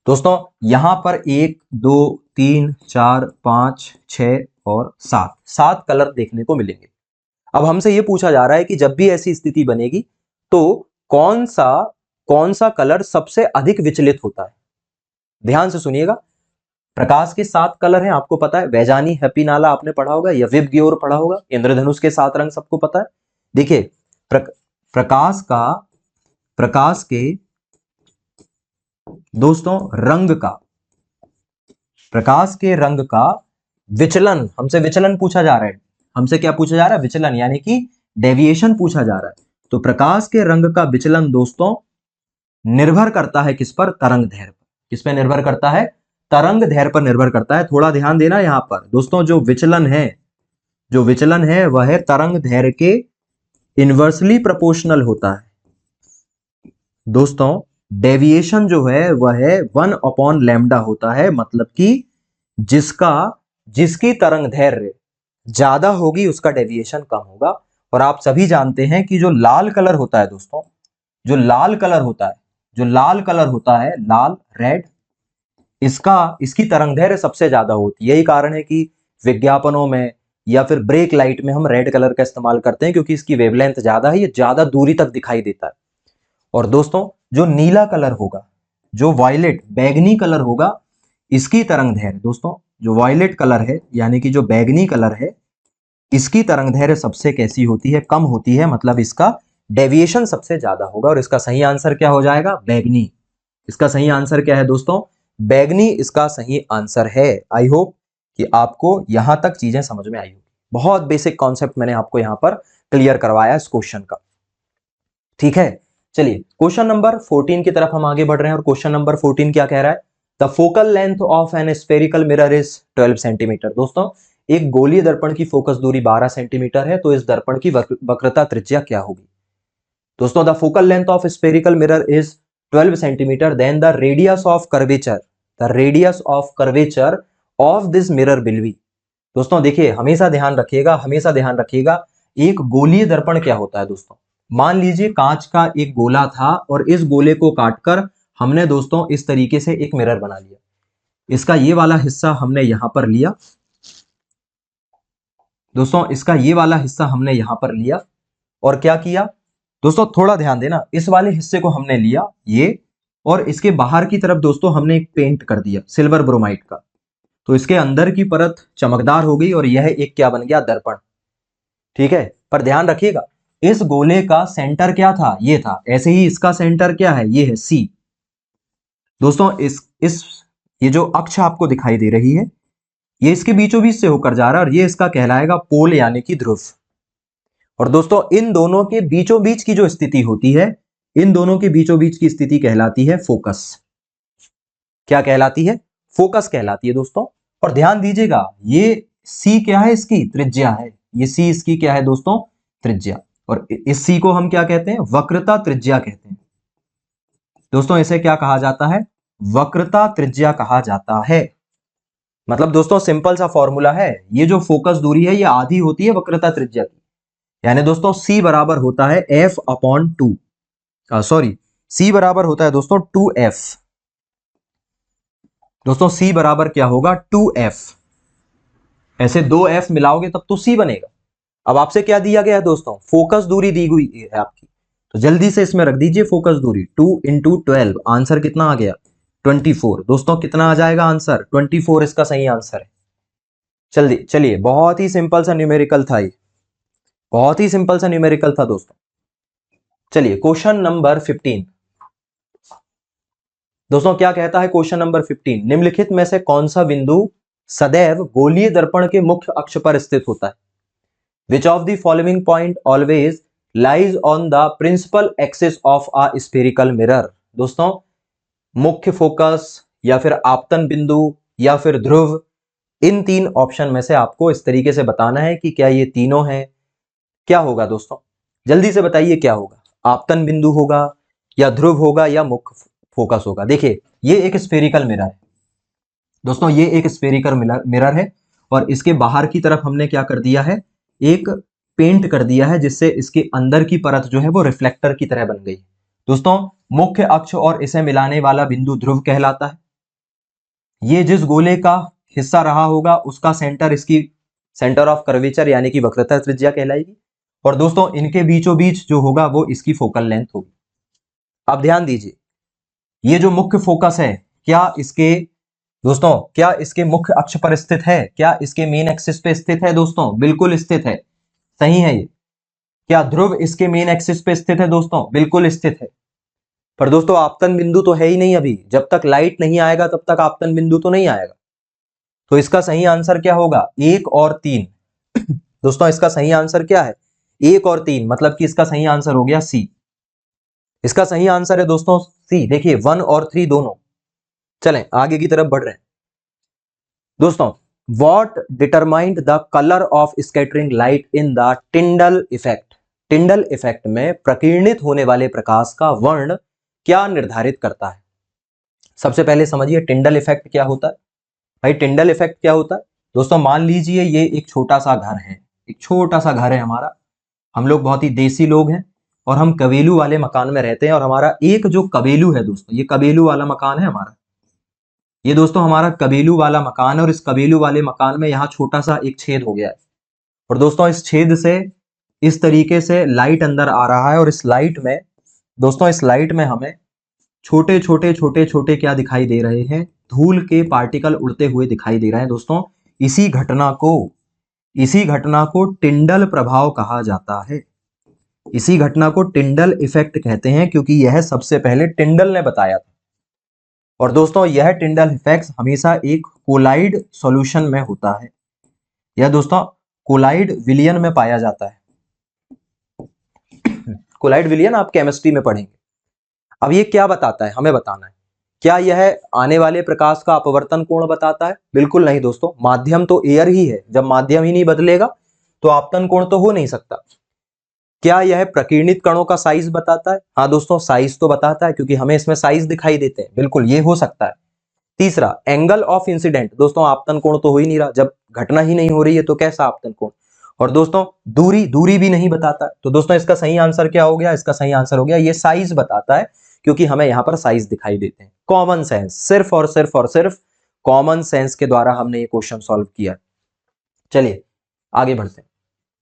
दोस्तों। यहां पर 1 2 3 4 5 6 और 7 कलर देखने को मिलेंगे। अब हमसे यह पूछा जा रहा है कि जब भी ऐसी स्थिति बनेगी तो कौन सा कलर सबसे अधिक विचलित होता है? ध्यान से सुनिएगा, प्रकाश के 7 कलर हैं, आपको पता है, वैजानी, हैप्पी नाला आपने पढ़ा होगा या विब ग्योर पढ़ा होगा, इंद्रधनुष के 7 रंग सबको पता है। देखिए प्रकाश के दोस्तों प्रकाश के रंग का विचलन, हमसे विचलन पूछा जा रहा है। हमसे क्या पूछा जा रहा है? विचलन, यानी कि डेविएशन पूछा जा रहा है। तो प्रकाश के रंग का विचलन दोस्तों निर्भर करता है किस पर? तरंग दैर्ध्य पर। किस पे निर्भर करता है? तरंग दैर्ध्य पर निर्भर करता है। थोड़ा ध्यान देना यहां पर दोस्तों, जो विचलन है वह तरंग दैर्ध्य के इनवर्सली प्रोपोर्शनल होता है दोस्तों। डेविएशन जो है वह 1/λ होता है, मतलब कि जिसकी तरंग दैर्ध्य ज्यादा होगी उसका डेविएशन कम होगा। और आप सभी जानते हैं कि जो लाल कलर होता है दोस्तों, जो लाल कलर होता है जो लाल कलर होता है, लाल रेड, इसकी तरंगदैर्घ्य सबसे ज्यादा होती है। यही कारण है कि विज्ञापनों में या फिर ब्रेक लाइट में हम रेड कलर का इस्तेमाल करते हैं, क्योंकि इसकी वेवलेंथ ज्यादा है, ये ज्यादा दूरी तक दिखाई देता है। और दोस्तों जो नीला कलर होगा, जो वायलेट बैगनी कलर होगा, इसकी तरंगदैर्घ्य दोस्तों, जो वायलेट कलर है यानी कि जो बैगनी कलर है, इसकी तरंगदैर्घ्य सबसे कैसी होती है, कम होती है, मतलब इसका डेविएशन सबसे ज्यादा होगा। और इसका सही आंसर क्या हो जाएगा, बैगनी। इसका सही आंसर क्या है दोस्तों, बैगनी इसका सही आंसर है। आई होप कि आपको यहां तक चीजें समझ में आई होगी। बहुत बेसिक कॉन्सेप्ट मैंने आपको यहां पर क्लियर करवाया इस क्वेश्चन का। ठीक है, चलिए क्वेश्चन नंबर 14 की तरफ हम आगे बढ़ रहे हैं। और क्वेश्चन नंबर 14 क्या कह रहा है, the focal length of an spherical mirror is 12 centimetre. दोस्तों एक गोलीय दर्पण की फोकस दूरी 12 सेंटीमीटर है, तो इस दर्पण की वक्रता त्रिज्या क्या होगी। दोस्तों the focal length of spherical mirror is 12 centimetre, then the radius of curvature, the radius of curvature of this mirror will be. दोस्तों देखिए हमेशा ध्यान रखिएगा, हमेशा ध्यान रखिएगा, एक गोलीय दर्पण क्या होता है दोस्तों। मान लीजिए कांच का एक गोला था और इस गोले को काटकर हमने दोस्तों इस तरीके से एक मिरर बना लिया। इसका ये वाला हिस्सा हमने यहां पर लिया दोस्तों, इसका ये वाला हिस्सा हमने यहां पर लिया और क्या किया दोस्तों, थोड़ा ध्यान देना, इस वाले हिस्से को हमने लिया ये, और इसके बाहर की तरफ दोस्तों हमने एक पेंट कर दिया सिल्वर ब्रोमाइड का, तो इसके अंदर की परत चमकदार हो गई और यह एक क्या बन गया, दर्पण। ठीक है, पर ध्यान रखिएगा इस गोले का सेंटर क्या था, ये था। ऐसे ही इसका सेंटर क्या है, ये है सी। दोस्तों ये जो अक्ष आपको दिखाई दे रही है, ये इसके बीचों बीच से होकर जा रहा है और ये इसका कहलाएगा पोल यानी कि ध्रुव। और दोस्तों इन दोनों के बीचों बीच की जो स्थिति होती है, इन दोनों के बीचों बीच की स्थिति कहलाती है फोकस। क्या कहलाती है, फोकस कहलाती है दोस्तों। और ध्यान दीजिएगा ये सी क्या है, इसकी त्रिज्या है, ये सी इसकी क्या है दोस्तों, त्रिज्या। और इस सी को हम क्या कहते हैं, वक्रता त्रिज्या कहते हैं दोस्तों। इसे क्या कहा जाता है, वक्रता त्रिज्या कहा जाता है। मतलब दोस्तों सिंपल सा फॉर्मूला है, ये जो फोकस दूरी है ये आधी होती है वक्रता त्रिज्या की, यानी दोस्तों सी बराबर होता है F upon two, sorry C बराबर होता है दोस्तों 2f। दोस्तों सी बराबर क्या होगा, 2f। ऐसे 2f मिलाओगे तब तो सी बनेगा। अब आपसे क्या दिया गया है दोस्तों, फोकस दूरी दी हुई है आपकी, तो जल्दी से इसमें रख दीजिए फोकस दूरी 2 × 12। आंसर कितना आ गया, 24। दोस्तों कितना आ जाएगा आंसर, 24 इसका सही आंसर है। जल्दी चलिए, बहुत ही सिंपल सा न्यूमेरिकल था ये, बहुत ही सिंपल सा न्यूमेरिकल था दोस्तों। चलिए क्वेश्चन नंबर 15 दोस्तों क्या कहता है, क्वेश्चन नंबर 15, निम्नलिखित में से कौन सा बिंदु सदैव गोलीय दर्पण के मुख्य अक्ष पर स्थित होता है। Which of the following point always lies on the principal axis of a spherical mirror. दोस्तों मुख्य फोकस या फिर आपतन बिंदु या फिर ध्रुव, इन तीन ऑप्शन में से आपको इस तरीके से बताना है कि क्या ये तीनों हैं। क्या होगा दोस्तों, जल्दी से बताइए क्या होगा, आपतन बिंदु होगा या ध्रुव होगा या मुख्य फोकस होगा। देखिए ये एक स्फेरिकल मिरर है दोस्तों, ये एक स्फेरिकल मिरर है और इसके बाहर की तरफ हमने क्या कर दिया है, एक पेंट कर दिया है, जिससे इसके अंदर की परत जो है वो रिफ्लेक्टर की तरह बन गई। दोस्तों मुख्य अक्ष और इसे मिलाने वाला बिंदु ध्रुव कहलाता है। ये जिस गोले का हिस्सा रहा होगा उसका सेंटर इसकी सेंटर ऑफ कर्वेचर यानी कि वक्रता त्रिज्या कहलाएगी। और दोस्तों इनके बीचों बीच जो होगा वो इसकी फोकल लेंथ होगी। अब ध्यान दीजिए, ये जो मुख्य फोकस है क्या इसके मुख्य अक्ष पर स्थित है, क्या इसके मेन एक्सिस पे स्थित है दोस्तों, बिल्कुल स्थित है, सही है ये। क्या ध्रुव इसके मेन एक्सिस पे स्थित है दोस्तों, बिल्कुल स्थित है। पर दोस्तों आपतन बिंदु तो है ही नहीं अभी, जब तक लाइट नहीं आएगा तब तक आपतन बिंदु तो नहीं आएगा। तो इसका सही आंसर क्या होगा, 1 और 3। दोस्तों इसका सही आंसर क्या है, 1 और 3, मतलब कि इसका सही आंसर हो गया सी। इसका सही आंसर है दोस्तों सी। देखिए 1 और 3 दोनों। चलें आगे की तरफ बढ़ रहे हैं दोस्तों। What determined the color of scattering light in the Tyndall effect? Tyndall effect में प्रकीर्णित होने वाले प्रकाश का वर्ण क्या निर्धारित करता है। सबसे पहले समझिए टिंडल इफेक्ट क्या होता है। भाई टिंडल इफेक्ट क्या होता है दोस्तों, मान लीजिए ये एक छोटा सा घर है, एक छोटा सा घर है हमारा, हम लोग बहुत ही देसी लोग हैं, और हम कबेलू वाले मकान में रहते हैं, और हमारा एक जो कबेलू है दोस्तों, ये कबेलू वाला मकान है हमारा, ये दोस्तों हमारा कबेलू वाला मकान है, और इस कबेलू वाले मकान में यहाँ छोटा सा एक छेद हो गया है, और दोस्तों इस छेद से इस तरीके से लाइट अंदर आ रहा है, और इस लाइट में दोस्तों, इस लाइट में हमें छोटे छोटे छोटे छोटे क्या दिखाई दे रहे हैं, धूल के पार्टिकल उड़ते हुए दिखाई दे रहे हैं दोस्तों। इसी घटना को टिंडल प्रभाव कहा जाता है। इसी घटना को टिंडल इफेक्ट कहते हैं, क्योंकि यह सबसे पहले टिंडल ने बताया था। और दोस्तों यह टिंडल इफेक्ट हमेशा एक कोलाइड सॉल्यूशन में होता है, यह दोस्तों कोलाइड विलयन में पाया जाता है। कोलाइड विलयन आप केमिस्ट्री में पढ़ेंगे। अब ये क्या बताता है, हमें बताना है, क्या यह आने वाले प्रकाश का अपवर्तन कोण बताता है? बिल्कुल नहीं दोस्तों, माध्यम तो एयर ही है, जब माध्यम ही नहीं बदलेगा तो आपतन कोण तो हो नहीं सकता। क्या यह प्रकीर्णित कणों का साइज बताता है? हाँ दोस्तों, साइज तो बताता है, क्योंकि हमें इसमें साइज दिखाई देते हैं, बिल्कुल ये हो सकता है। तीसरा, एंगल ऑफ इंसिडेंट, दोस्तों आपतन कोण तो हो ही नहीं रहा, जब घटना ही नहीं हो रही है तो कैसा आपतन कोण। और दोस्तों दूरी भी नहीं बताता, तो दोस्तों इसका सही आंसर क्या हो गया? इसका सही आंसर हो गया ये साइज बताता है, क्योंकि हमें यहाँ पर साइज दिखाई देते हैं। कॉमन सेंस, सिर्फ और सिर्फ कॉमन सेंस के द्वारा हमने ये क्वेश्चन सॉल्व किया। चलिए आगे बढ़ते हैं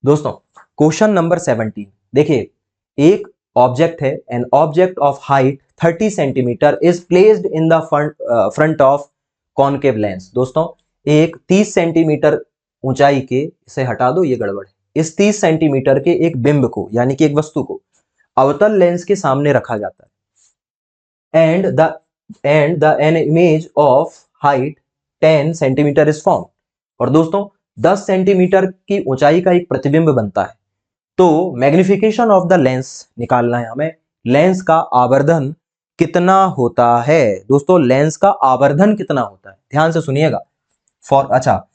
दोस्तों। क्वेश्चन नंबर 17 देखिए, एक ऑब्जेक्ट है, an object of height 30 centimetre is placed in the front of concave lens. दोस्तों एक 30 सेंटीमीटर ऊंचाई के, इसे हटा दो ये गड़बड़ है, इस 30 सेंटीमीटर के एक बिंब को, यानी कि एक वस्तु को अवतल लेंस के सामने रखा जाता है, and the an image of height 10 centimetre is form. और दोस्तों 10 सेंटीमीटर की ऊंचाई का एक प्रतिबिंब बनता है। तो मैग्निफिकेशन ऑफ द लेंस निकालना है हमें, लेंस का आवर्धन कितना होता है? दोस्तों लेंस का आवर्धन कितना होता है, ध्यान से सुनिएगा। अच्छा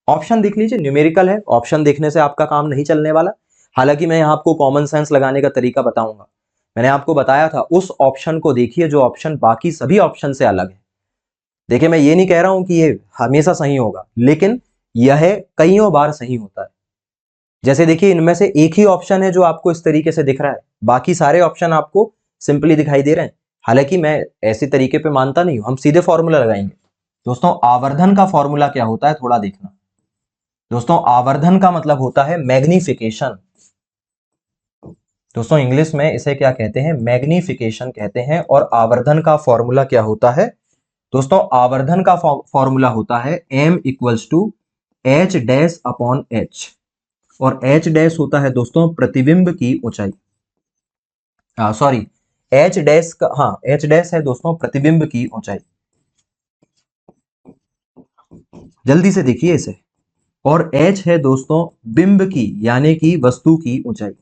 ऑप्शन देख लीजिए, न्यूमेरिकल है, ऑप्शन देखने से आपका काम नहीं चलने वाला। हालांकि मैं यहाँ आपको कॉमन सेंस लगाने का तरीका बताऊंगा। मैंने आपको बताया था उस ऑप्शन को देखिए जो ऑप्शन बाकी सभी ऑप्शन से अलग है। देखिए मैं ये नहीं कह रहा हूं कि ये हमेशा सही होगा, लेकिन यह कईयों बार सही होता है। जैसे देखिए इनमें से एक ही ऑप्शन है जो आपको इस तरीके से दिख रहा है, बाकी सारे ऑप्शन आपको सिंपली दिखाई दे रहे हैं। हालांकि मैं ऐसे तरीके पे मानता नहीं हूं, हम सीधे फॉर्मूला लगाएंगे। दोस्तों आवर्धन का फॉर्मूला क्या होता है थोड़ा देखना। दोस्तों आवर्धन का मतलब होता है मैग्निफिकेशन। दोस्तों इंग्लिश में इसे क्या कहते हैं? मैग्निफिकेशन कहते हैं। और आवर्धन का फॉर्मूला क्या होता है? दोस्तों आवर्धन का फॉर्मूला होता है m equals to h dash upon h, और h डैश होता है दोस्तों प्रतिबिंब की ऊंचाई, सॉरी h डैश का, हाँ h डैश है दोस्तों प्रतिबिंब की ऊंचाई। जल्दी से देखिए इसे। और h है दोस्तों बिंब की, यानी कि वस्तु की ऊंचाई।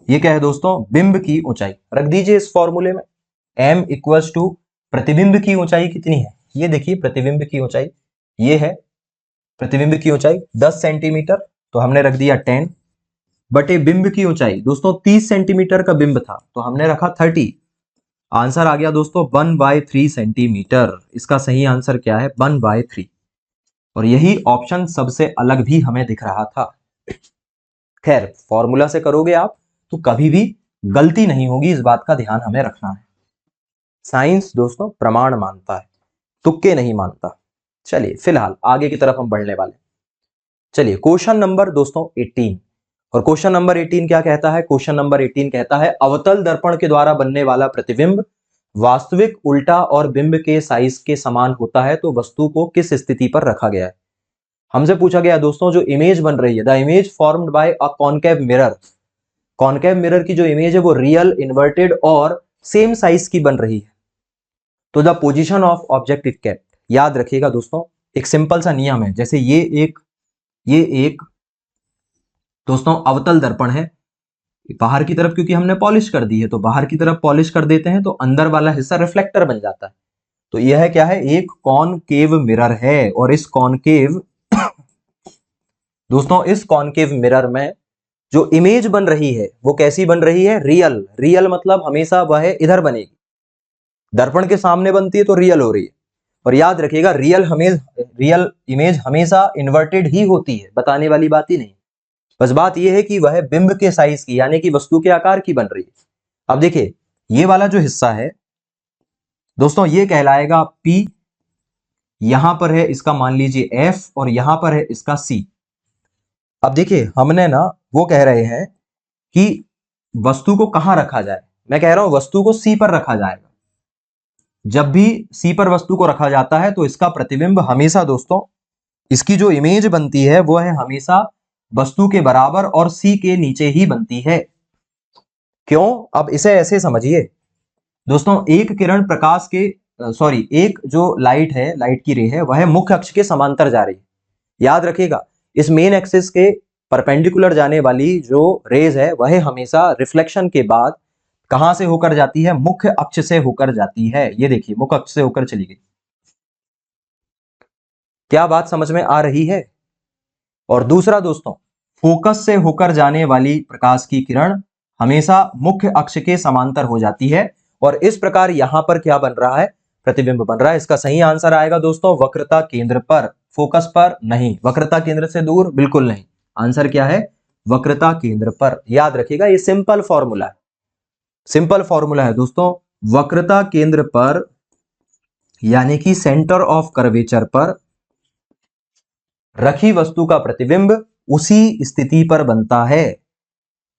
ये क्या है दोस्तों? बिंब की ऊंचाई। रख दीजिए इस फॉर्मूले में, m इक्वल्स टू प्रतिबिंब की ऊंचाई कितनी है, ये देखिए प्रतिबिंब की ऊंचाई, ये है प्रतिबिंब की ऊंचाई 10 सेंटीमीटर, तो हमने रख दिया 10 बटे बिंब की ऊंचाई। दोस्तों 30 सेंटीमीटर का बिंब था तो हमने रखा 30। आंसर आ गया दोस्तों 1/3 सेंटीमीटर। इसका सही आंसर क्या है? 1/3। और यही ऑप्शन सबसे अलग भी हमें दिख रहा था। खैर फॉर्मूला से करोगे आप तो कभी भी गलती नहीं होगी, इस बात का ध्यान हमें रखना है। साइंस दोस्तों प्रमाण मानता है, तुक्के नहीं मानता। चलिए फिलहाल आगे की तरफ हम बढ़ने वाले। चलिए क्वेश्चन नंबर दोस्तों 18, और क्वेश्चन नंबर 18 क्या कहता है? क्वेश्चन नंबर 18 कहता है अवतल दर्पण के द्वारा बनने वाला प्रतिबिंब वास्तविक उल्टा और बिंब के साइज के समान होता है तो वस्तु को किस स्थिति पर रखा गया है? हमसे पूछा गया दोस्तों जो इमेज बन रही है, the image formed by a concave mirror, concave mirror की जो इमेज है वो रियल, इन्वर्टेड और सेम साइज की बन रही है, तो the position of object it kept. याद रखिएगा दोस्तों एक सिंपल सा नियम है, जैसे ये एक दोस्तों अवतल दर्पण है, बाहर की तरफ क्योंकि हमने पॉलिश कर दी है तो बाहर की तरफ पॉलिश कर देते हैं तो अंदर वाला हिस्सा रिफ्लेक्टर बन जाता है। तो यह क्या है? एक कॉनकेव मिरर है। और इस कॉनकेव दोस्तों इस कॉनकेव मिरर में जो इमेज बन रही है वो कैसी बन रही है? रियल। रियल मतलब हमेशा वह इधर बनेगी, दर्पण के सामने बनती है तो रियल हो रही है, और याद रखिएगा रियल इमेज हमेशा इन्वर्टेड ही होती है, बताने वाली बात ही नहीं। बस बात यह है कि वह बिंब के साइज की यानी कि वस्तु के आकार की बन रही है। अब देखिए ये वाला जो हिस्सा है दोस्तों ये कहलाएगा P, यहां पर है इसका मान लीजिए F और यहां पर है इसका C। अब देखिए हमने ना वो कह रहे हैं कि वस्तु को कहां रखा जाए, मैं कह रहा हूं वस्तु को C पर रखा जाएगा। जब भी C पर वस्तु को रखा जाता है तो इसका प्रतिबिंब हमेशा दोस्तों, इसकी जो इमेज बनती है वो है हमेशा वस्तु के बराबर और C के नीचे ही बनती है। क्यों? अब इसे ऐसे समझिए दोस्तों, एक किरण प्रकाश के एक जो लाइट है, लाइट की रे है, वह मुख्य अक्ष के समांतर जा रही है। याद रखिएगा इस मेन एक्सिस के परपेंडिकुलर जाने वाली जो रेज है वह हमेशा रिफ्लेक्शन के बाद कहां से होकर जाती है? मुख्य अक्ष से होकर जाती है। ये देखिए मुख्य अक्ष से होकर चली गई। क्या बात समझ में आ रही है? और दूसरा दोस्तों, फोकस से होकर जाने वाली प्रकाश की किरण हमेशा मुख्य अक्ष के समांतर हो जाती है और इस प्रकार यहां पर क्या बन रहा है? प्रतिबिंब बन रहा है। इसका सही आंसर आएगा दोस्तों वक्रता केंद्र पर, फोकस पर नहीं, वक्रता केंद्र से दूर बिल्कुल नहीं। आंसर क्या है? वक्रता केंद्र पर। याद रखिएगा ये सिंपल फॉर्मूला है, सिंपल फॉर्मूला है दोस्तों। वक्रता केंद्र पर यानी कि सेंटर ऑफ कर्वेचर पर रखी वस्तु का प्रतिबिंब उसी स्थिति पर बनता है।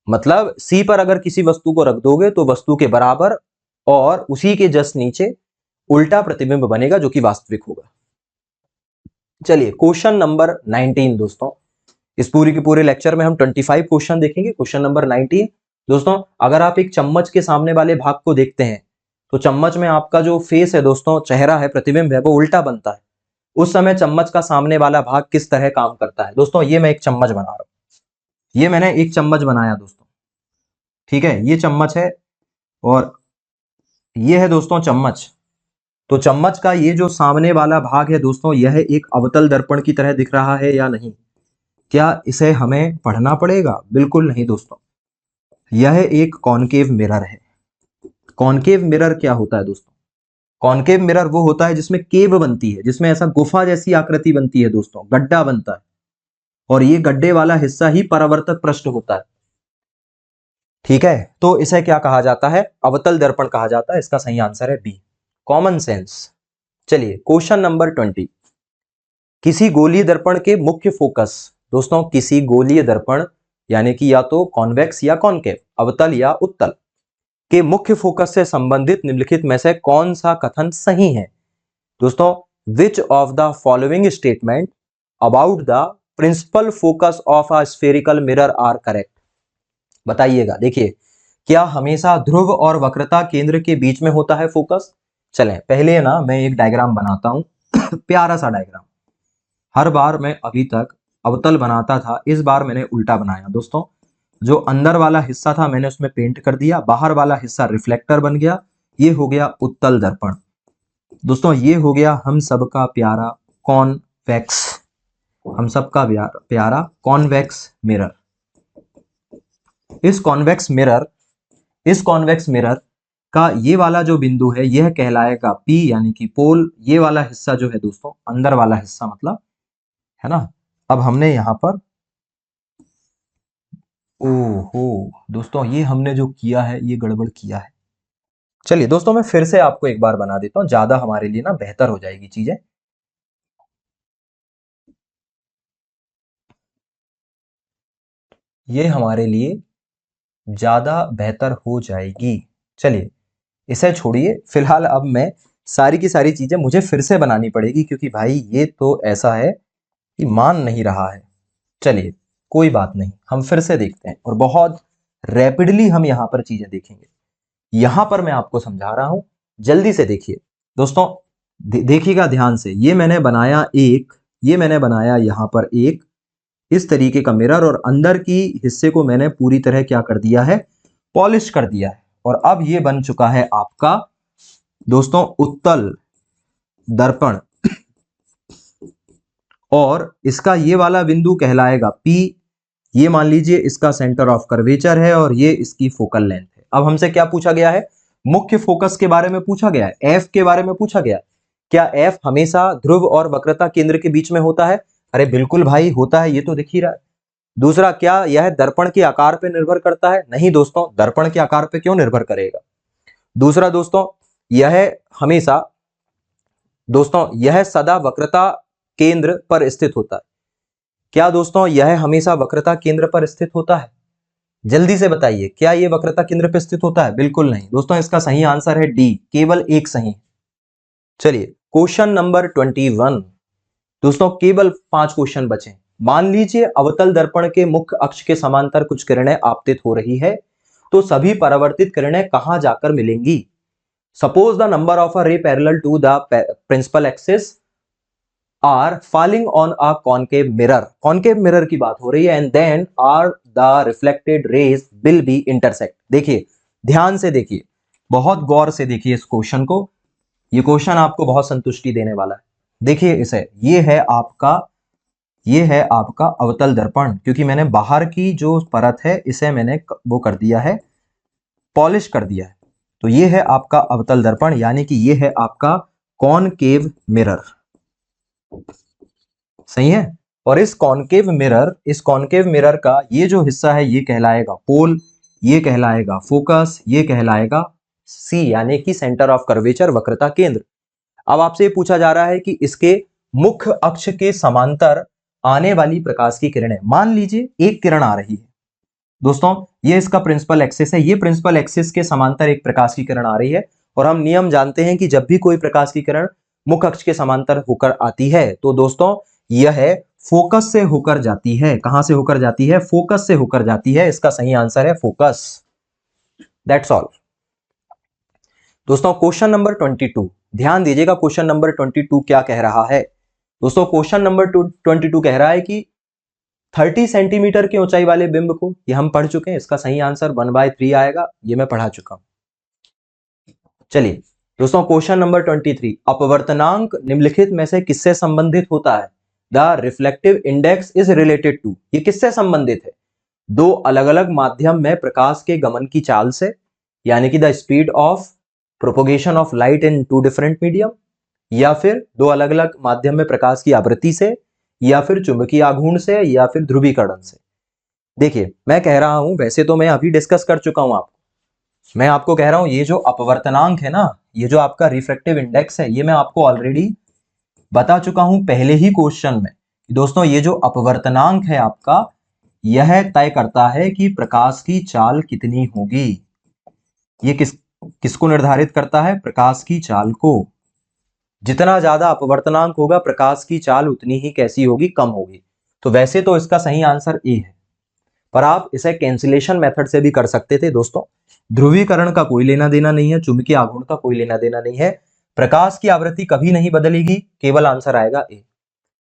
मतलब C पर अगर किसी वस्तु को रख दोगे तो वस्तु के बराबर और उसी के जस्ट नीचे उल्टा प्रतिबिंब बनेगा जो कि वास्तविक होगा। चलिए क्वेश्चन नंबर 19 दोस्तों, इस पूरी के पूरे लेक्चर में हम 25 क्वेश्चन देखेंगे। क्वेश्चन नंबर 19 दोस्तों, अगर आप एक चम्मच के सामने वाले भाग को देखते हैं तो चम्मच में आपका जो फेस है दोस्तों, चेहरा है, प्रतिबिंब है, वो उल्टा बनता है। उस समय चम्मच का सामने वाला भाग किस तरह काम करता है? दोस्तों ये मैं एक चम्मच बना रहा हूं, ये मैंने एक चम्मच बनाया दोस्तों, ठीक है, ये चम्मच है और ये है दोस्तों चम्मच। तो चम्मच का ये जो सामने वाला भाग है दोस्तों, यह एक अवतल दर्पण की तरह दिख रहा है या नहीं? क्या इसे हमें पढ़ना पड़ेगा? बिल्कुल नहीं दोस्तों, यह एक कॉनकेव मिरर है। कॉनकेव मिरर क्या होता है दोस्तों? कॉनकेव मिरर वो होता है जिसमें केव बनती है, जिसमें ऐसा गुफा जैसी आकृति बनती है दोस्तों, गड्ढा बनता है और ये गड्ढे वाला हिस्सा ही परावर्तक पृष्ठ होता है, ठीक है। तो इसे क्या कहा जाता है? अवतल दर्पण कहा जाता है। इसका सही आंसर है बी, कॉमन सेंस। चलिए क्वेश्चन नंबर 20, किसी गोलीय दर्पण के मुख्य फोकस, दोस्तों किसी गोलीय दर्पण यानी कि या तो कॉन्वेक्स या कॉनकेव, अवतल या उत्तल, के मुख्य फोकस से संबंधित निम्नलिखित में से कौन सा कथन सही है? दोस्तों which of the following statement about the principal focus of a spherical mirror are correct? बताइएगा। देखिए क्या हमेशा ध्रुव और वक्रता केंद्र के बीच में होता है फोकस? चलें पहले ना मैं एक डायग्राम बनाता हूं प्यारा सा डायग्राम। हर बार मैं अभी तक अवतल बनाता था, इस बार मैंने उल्टा बनाया दोस्तों। जो अंदर वाला हिस्सा था मैंने उसमें पेंट कर दिया, बाहर वाला हिस्सा रिफ्लेक्टर बन गया। ये हो गया उत्तल दर्पण दोस्तों, ये हो गया हम सबका प्यारा कॉन्वेक्स, हम सबका प्यारा कॉन्वेक्स मिरर। इस कॉन्वेक्स मिरर का ये वाला जो बिंदु है यह कहलाएगा P यानी कि पोल। ये वाला हिस्सा जो है दोस्तों, अंदर वाला हिस्सा मतलब, है ना। अब हमने यहां पर ओहो दोस्तों, ये हमने जो किया है ये गड़बड़ किया है। चलिए दोस्तों मैं फिर से आपको एक बार बना देता हूं, ज्यादा हमारे लिए ना बेहतर हो जाएगी चीजें। ये हमारे लिए ज्यादा बेहतर हो जाएगी। चलिए इसे छोड़िए, फिलहाल अब मैं सारी की सारी चीजें मुझे फिर से बनानी पड़ेगी क्योंकि भाई ये तो ऐसा है कि मान नहीं रहा है। चलिए कोई बात नहीं, हम फिर से देखते हैं और बहुत रैपिडली हम यहां पर चीजें देखेंगे। यहां पर मैं आपको समझा रहा हूं, जल्दी से देखिए दोस्तों, देखिएगा ध्यान से। ये मैंने बनाया एक, ये मैंने बनाया यहां पर एक इस तरीके का मिरर और अंदर की हिस्से को मैंने पूरी तरह क्या कर दिया है? पॉलिश कर दिया है। और अब ये बन चुका है आपका दोस्तों उत्तल दर्पण और इसका ये वाला बिंदु कहलाएगा P। ये मान लीजिए इसका सेंटर ऑफ कर्वेचर है और ये इसकी फोकल लेंथ है। अब हमसे क्या पूछा गया है? मुख्य फोकस के बारे में पूछा गया है, F के बारे में पूछा गया है। क्या एफ हमेशा ध्रुव और वक्रता केंद्र के बीच में होता है? अरे बिल्कुल भाई होता है, ये तो दिख ही रहा है। दूसरा, क्या यह दर्पण के आकार पर निर्भर करता है? नहीं दोस्तों, दर्पण के आकार पर क्यों निर्भर करेगा। दूसरा दोस्तों, यह सदा वक्रता केंद्र पर स्थित होता है। क्या दोस्तों यह हमेशा वक्रता केंद्र पर स्थित होता है? जल्दी से बताइए, क्या यह वक्रता केंद्र पर स्थित होता है? बिल्कुल नहीं दोस्तों, इसका सही आंसर है डी, केवल एक सही। चलिए क्वेश्चन नंबर 21। दोस्तों केवल 5 क्वेश्चन बचे। मान लीजिए अवतल दर्पण के मुख्य अक्ष के समांतर कुछ किरणें आपतित हो रही है, तो सभी परावर्तित किरणें कहां जाकर मिलेंगी? Suppose the number of a ray parallel to the principal axis are falling on a concave mirror. Concave mirror की बात हो रही है। And then are the reflected rays will be intersect. देखिए ध्यान से देखिए, बहुत गौर से देखिए इस क्वेश्चन को। ये क्वेश्चन आपको बहुत संतुष्टि देने वाला है। देखिए इसे, ये है आपका अवतल दर्पण, क्योंकि मैंने बाहर की जो परत है इसे मैंने वो कर दिया है, पॉलिश कर दिया है। तो ये है आपका अवतल दर्पण, यानी कि ये है आपका कॉनकेव मिरर। सही है। और इस कॉनकेव मिरर का ये जो हिस्सा है ये कहलाएगा पोल, ये कहलाएगा फोकस, ये कहलाएगा सी यानी कि सेंटर ऑफ कर्वेचर, वक्रता केंद्र। अब आपसे पूछा जा रहा है कि इसके मुख्य अक्ष के समांतर आने वाली प्रकाश की किरणें, मान लीजिए एक किरण आ रही है दोस्तों, ये इसका प्रिंसिपल एक्सिस है, ये प्रिंसिपल एक्सिस के समांतर एक प्रकाश की किरण आ रही है। और हम नियम जानते हैं कि जब भी कोई प्रकाश की किरण मुख्य अक्ष के समांतर होकर आती है तो दोस्तों यह फोकस से होकर जाती है। कहां से होकर जाती है? फोकस से होकर जाती है। इसका सही आंसर है फोकस। दैट्स ऑल दोस्तों। क्वेश्चन नंबर 22, ध्यान दीजिएगा क्वेश्चन नंबर 22 क्या कह रहा है। दोस्तों क्वेश्चन नंबर 22 कह रहा है कि 30 सेंटीमीटर की ऊंचाई वाले बिंब को, ये हम पढ़ चुके हैं, इसका सही आंसर 1/3 आएगा, ये मैं पढ़ा चुका हूं। चलिए दोस्तों क्वेश्चन नंबर 23, अपवर्तनांक निम्नलिखित में से किससे संबंधित होता है? The reflective index is related to. ये किससे संबंधित है? दो अलग अलग माध्यम में प्रकाश के गमन की चाल से, यानी कि the speed of propagation of light in 2 different medium, या फिर दो अलग अलग माध्यम में प्रकाश की आवृत्ति से, या फिर चुंबकीय आघूर्ण से, या फिर ध्रुवीकरण से। देखिए मैं कह रहा हूं, वैसे तो मैं अभी डिस्कस कर चुका हूं आपको, मैं आपको कह रहा हूं ये जो अपवर्तनांक है ना, ये जो आपका रिफ्रैक्टिव इंडेक्स है, ये मैं आपको ऑलरेडी बता चुका हूं पहले ही क्वेश्चन में। दोस्तों ये जो अपवर्तनांक है आपका, यह तय करता है कि प्रकाश की चाल कितनी होगी। ये किसको निर्धारित करता है? प्रकाश की चाल को। जितना ज्यादा अपवर्तनांक होगा प्रकाश की चाल उतनी ही कैसी होगी? कम होगी। तो वैसे तो इसका सही आंसर ए है, पर आप इसे कैंसिलेशन मेथड से भी कर सकते थे दोस्तों। ध्रुवीकरण का कोई लेना देना नहीं है, चुंबकीय आघूर्ण का कोई लेना देना नहीं है, प्रकाश की आवृत्ति कभी नहीं बदलेगी, केवल आंसर आएगा ए।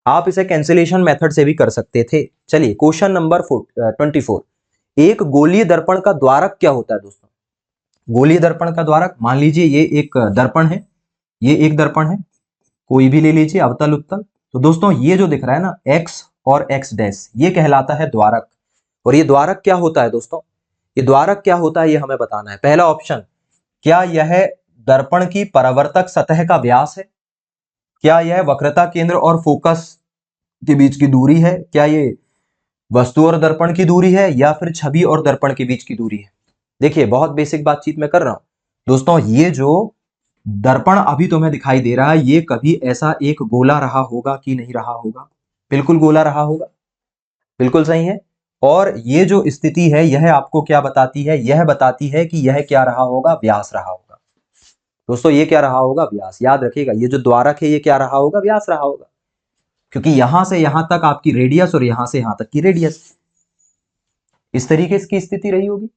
आप इसे कैंसिलेशन मेथड से भी कर सकते थे। चलिए क्वेश्चन नंबर 24, एक गोलीय दर्पण का द्वारक क्या होता है दोस्तों? गोलीय दर्पण का द्वारक, मान लीजिए ये एक दर्पण है, ये एक दर्पण है, कोई भी ले लीजिए, अवतल उत्तल। तो दोस्तों ये जो दिख रहा है ना एक्स और एक्स डैश, ये कहलाता है द्वारक। और ये द्वारक क्या होता है दोस्तों? ये द्वारक क्या होता है ये हमें बताना है। पहला ऑप्शन, क्या यह दर्पण की परावर्तक सतह का व्यास है? क्या यह वक्रता केंद्र और फोकस के बीच की दूरी है? क्या ये वस्तु और दर्पण की दूरी है, या फिर छवि और दर्पण के बीच की दूरी है? देखिए बहुत बेसिक बातचीत मैं कर रहा हूं दोस्तों। ये जो दर्पण अभी तुम्हें दिखाई दे रहा है, ये कभी ऐसा एक गोला रहा होगा कि नहीं रहा होगा? बिल्कुल गोला रहा होगा, बिल्कुल सही है। और ये जो स्थिति है यह आपको क्या बताती है? यह बताती है कि यह क्या रहा होगा? व्यास रहा होगा। दोस्तों ये क्या रहा होगा? व्यास। याद रखिएगा ये जो द्वारक है ये क्या रहा होगा? व्यास रहा होगा, क्योंकि यहां से यहां तक आपकी रेडियस और यहां से यहां तक की रेडियस, इस तरीके की स्थिति रही होगी।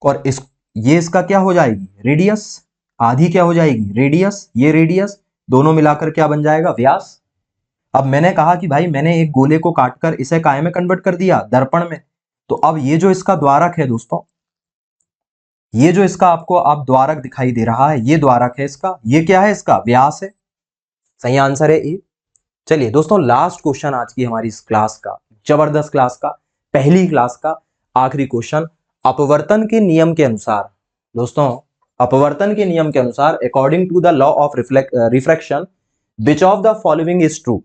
और ये इसका क्या हो जाएगी? रेडियस। आधी क्या हो जाएगी? रेडियस। ये रेडियस दोनों मिलाकर क्या बन जाएगा? व्यास। अब मैंने कहा कि भाई मैंने एक गोले को काटकर इसे काय में कन्वर्ट कर दिया? दर्पण में। तो अब ये जो इसका द्वारक है दोस्तों, ये जो इसका आपको अब द्वारक दिखाई दे रहा है, ये द्वारक है इसका, ये क्या है? इसका व्यास है। सही आंसर है ए। चलिए दोस्तों लास्ट क्वेश्चन आज की हमारी इस क्लास का, जबरदस्त क्लास का, पहली क्लास का आखिरी क्वेश्चन। अपवर्तन के नियम के अनुसार दोस्तों, अपवर्तन के नियम के अनुसार according to the law of refraction, which of the following is true.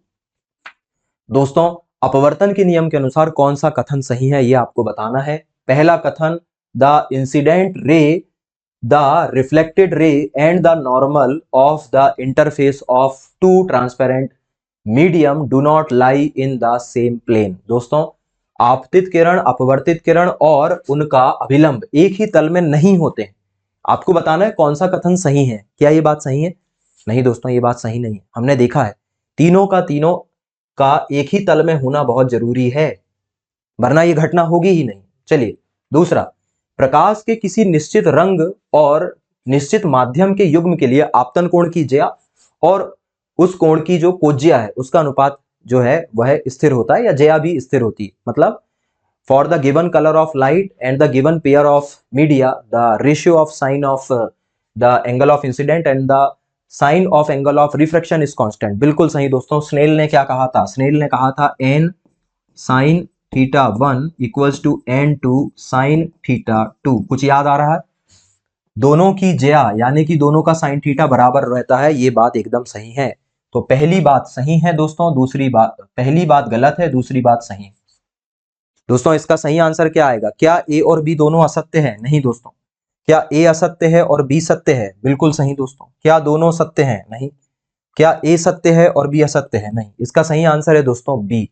दोस्तों, अपवर्तन के नियम के अनुसार कौन सा कथन सही है ये आपको बताना है। पहला कथन, the incident ray, the reflected ray and the normal of the interface of two transparent medium do not lie in the same plane. दोस्तों, आपतित किरण, अपवर्तित किरण और उनका अभिलंब एक ही तल में नहीं होते हैं। आपको बताना है कौन सा कथन सही है। क्या ये बात सही है? नहीं दोस्तों, ये बात सही नहीं है। हमने देखा है तीनों का एक ही तल में होना बहुत जरूरी है, वरना ये घटना होगी ही नहीं। चलिए दूसरा, प्रकाश के किसी निश्चित रंग और निश्चित माध्यम के युग्म के लिए आपतन कोण की ज्या और उस कोण की जो कोज्या है उसका अनुपात जो है वह स्थिर होता है या ज्या भी स्थिर होती है। मतलब for the given colour of light and the given pair of media the ratio of sine of the angle of incident and the sine of angle of refraction is constant. बिल्कुल सही दोस्तों। स्नेल ने क्या कहा था? स्नेल ने कहा था n sine theta 1 equals to n2 sine theta 2। कुछ याद आ रहा है? दोनों की ज्या यानी कि दोनों का साइन थीटा बराबर रहता है, ये बात एकदम सही है। तो पहली बात सही है दोस्तों, दूसरी बात, पहली बात गलत है, दूसरी बात सही है। दोस्तों, इसका सही आंसर क्या आएगा? क्या ए और बी दोनों असत्य है? नहीं दोस्तों। क्या ए असत्य है और बी सत्य है? बिल्कुल सही दोस्तों। क्या दोनों सत्य हैं? नहीं। क्या ए सत्य है और बी असत्य है? नहीं। इसका सही आंसर है दोस्तों बी।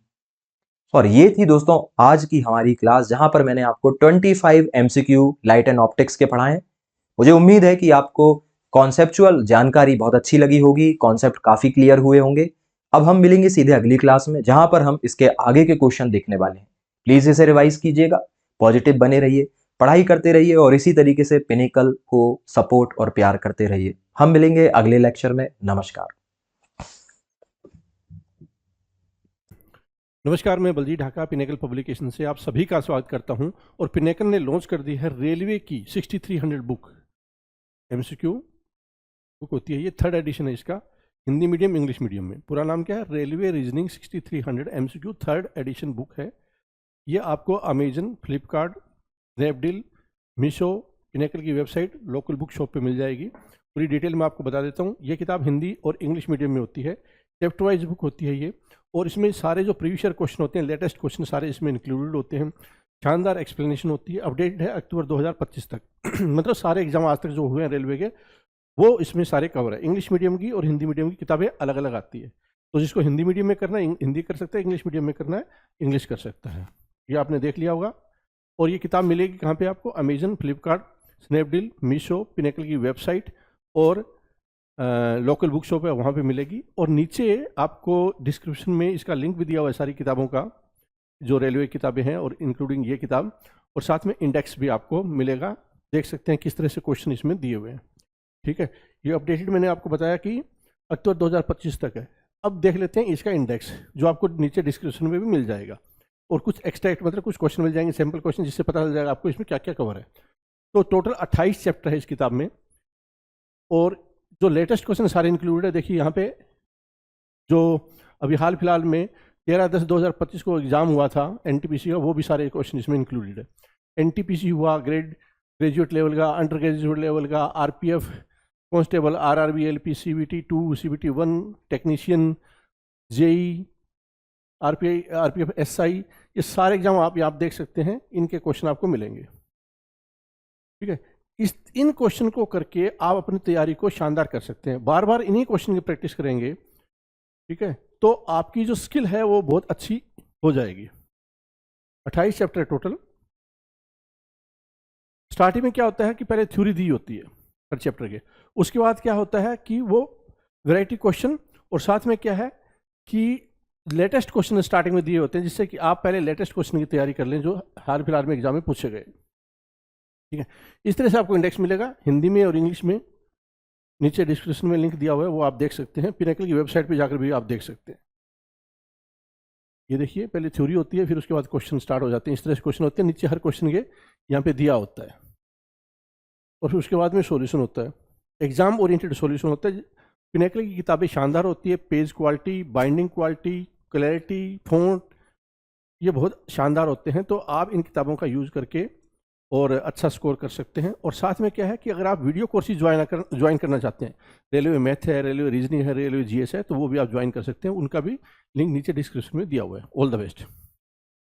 और ये थी दोस्तों आज की हमारी क्लास, जहां पर मैंने आपको 25 MCQ लाइट एंड ऑप्टिक्स के पढ़ाए। मुझे उम्मीद है कि आपको कॉन्सेप्चुअल जानकारी बहुत अच्छी लगी होगी, कॉन्सेप्ट काफी क्लियर हुए होंगे। अब हम मिलेंगे सीधे अगली क्लास में, जहां पर हम इसके आगे के क्वेश्चन देखने वाले हैं। प्लीज इसे रिवाइज कीजिएगा, पॉजिटिव बने रहिए, पढ़ाई करते रहिए और इसी तरीके से पिनेकल को सपोर्ट और प्यार करते रहिए। हम मिलेंगे अगले लेक्चर में। नमस्कार। नमस्कार, मैं बलजीत ढाका पिनेकल पब्लिकेशन से आप सभी का स्वागत करता हूं। और पिनेकल ने लॉन्च कर दी है रेलवे की 6300 बुक। MCQ बुक होती है, ये 3rd एडिशन है इसका, हिंदी मीडियम इंग्लिश मीडियम में। पूरा नाम क्या है? Railway reasoning 6300 MCQ 3rd addition book है। ये आपको Amazon, Flipkart, Snapdeal, Meesho, pinnacle की वेबसाइट, लोकल बुक शॉप पे मिल जाएगी। पूरी डिटेल में आपको बता देता हूँ। ये किताब हिंदी और इंग्लिश मीडियम में होती है, चैप्टर वाइज बुक होती है ये। और इसमें सारे जो प्रीवियस ईयर क्वेश्चन होते हैं, लेटेस्ट क्वेश्चन सारे इसमें इंक्लूडेड होते हैं। शानदार एक्सप्लेनेशन होती है। अपडेटेड है अक्टूबर 2025 तक मतलब सारे एग्जाम आज तक जो हुए हैं रेलवे के, वो इसमें सारे कवर है। इंग्लिश मीडियम की और हिंदी मीडियम की किताबें अलग अलग आती है। तो जिसको हिंदी मीडियम में करना है हिंदी कर सकता है, इंग्लिश मीडियम में करना है इंग्लिश कर सकता है। ये आपने देख लिया होगा। और ये किताब मिलेगी कहाँ पे आपको? Amazon, Flipkart, Snapdeal, Meesho, pinnacle की वेबसाइट और लोकल बुक शॉप है, वहाँ पे मिलेगी। और नीचे आपको डिस्क्रिप्शन में इसका लिंक भी दिया हुआ है सारी किताबों का, जो रेलवे किताबें हैं और इंक्लूडिंग ये किताब। और साथ में इंडेक्स भी आपको मिलेगा, देख सकते हैं किस तरह से क्वेश्चन इसमें दिए हुए हैं। ठीक है, ये अपडेटेड मैंने आपको बताया कि अक्टूबर 2025 तक है। अब देख लेते हैं इसका इंडेक्स, जो आपको नीचे डिस्क्रिप्शन में भी मिल जाएगा। और कुछ एक्स्ट्रैक्ट मतलब कुछ क्वेश्चन मिल जाएंगे, सैम्पल क्वेश्चन, जिससे पता चल जाएगा आपको इसमें क्या क्या कवर है। तो टोटल 28 चैप्टर है इस किताब में। और जो लेटेस्ट क्वेश्चन सारे इंक्लूडेड है, देखिए यहाँ पे जो अभी हाल फिलहाल में 13/10/2025 को एग्जाम हुआ था NTPC का, वो भी सारे क्वेश्चन इसमें इंक्लूडेड है। NTPC हुआ ग्रेजुएट लेवल का, अंडर ग्रेजुएट लेवल का, RPF constable, RRB, LP, CBT 2, CBT 1, technician, JE, RPF SI, ये सारे एग्जाम आप देख सकते हैं, इनके क्वेश्चन आपको मिलेंगे। ठीक है, इन क्वेश्चन को करके आप अपनी तैयारी को शानदार कर सकते हैं। बार बार इन्हीं क्वेश्चन की प्रैक्टिस करेंगे, ठीक है, तो आपकी जो स्किल है वो बहुत अच्छी हो जाएगी। 28 चैप्टर टोटल। स्टार्टिंग में क्या होता है कि पहले थ्योरी दी होती है हर चैप्टर के, उसके बाद क्या होता है कि वो वैरायटी क्वेश्चन, और साथ में क्या है कि लेटेस्ट क्वेश्चन स्टार्टिंग में दिए होते हैं, जिससे कि आप पहले लेटेस्ट क्वेश्चन की तैयारी कर लें जो हाल फिलहाल में एग्जाम में पूछे गए। ठीक है, इस तरह से आपको इंडेक्स मिलेगा हिंदी में और इंग्लिश में। नीचे डिस्क्रिप्शन में लिंक दिया हुआ है, वो आप देख सकते हैं। पिनेकल की वेबसाइट पे जाकर भी आप देख सकते हैं। ये देखिए, पहले थ्योरी होती है, फिर उसके बाद क्वेश्चन स्टार्ट हो जाते हैं। इस तरह से क्वेश्चन होते हैं, नीचे हर क्वेश्चन के यहाँ पे दिया होता है, और फिर उसके बाद में सॉल्यूशन होता है, एग्जाम ओरिएंटेड सॉल्यूशन होता है। पिनेकल की किताबें शानदार होती है, page quality, binding quality, clarity, font, ये बहुत शानदार होते हैं। तो आप इन किताबों का यूज़ करके और अच्छा स्कोर कर सकते हैं। और साथ में क्या है कि अगर आप वीडियो कोर्सेज ज्वाइन करना चाहते हैं, रेलवे मैथ है, रेलवे रीजनिंग है, रेलवे जीएस है, तो वो भी आप ज्वाइन कर सकते हैं। उनका भी लिंक नीचे डिस्क्रिप्शन में दिया हुआ है। All the best.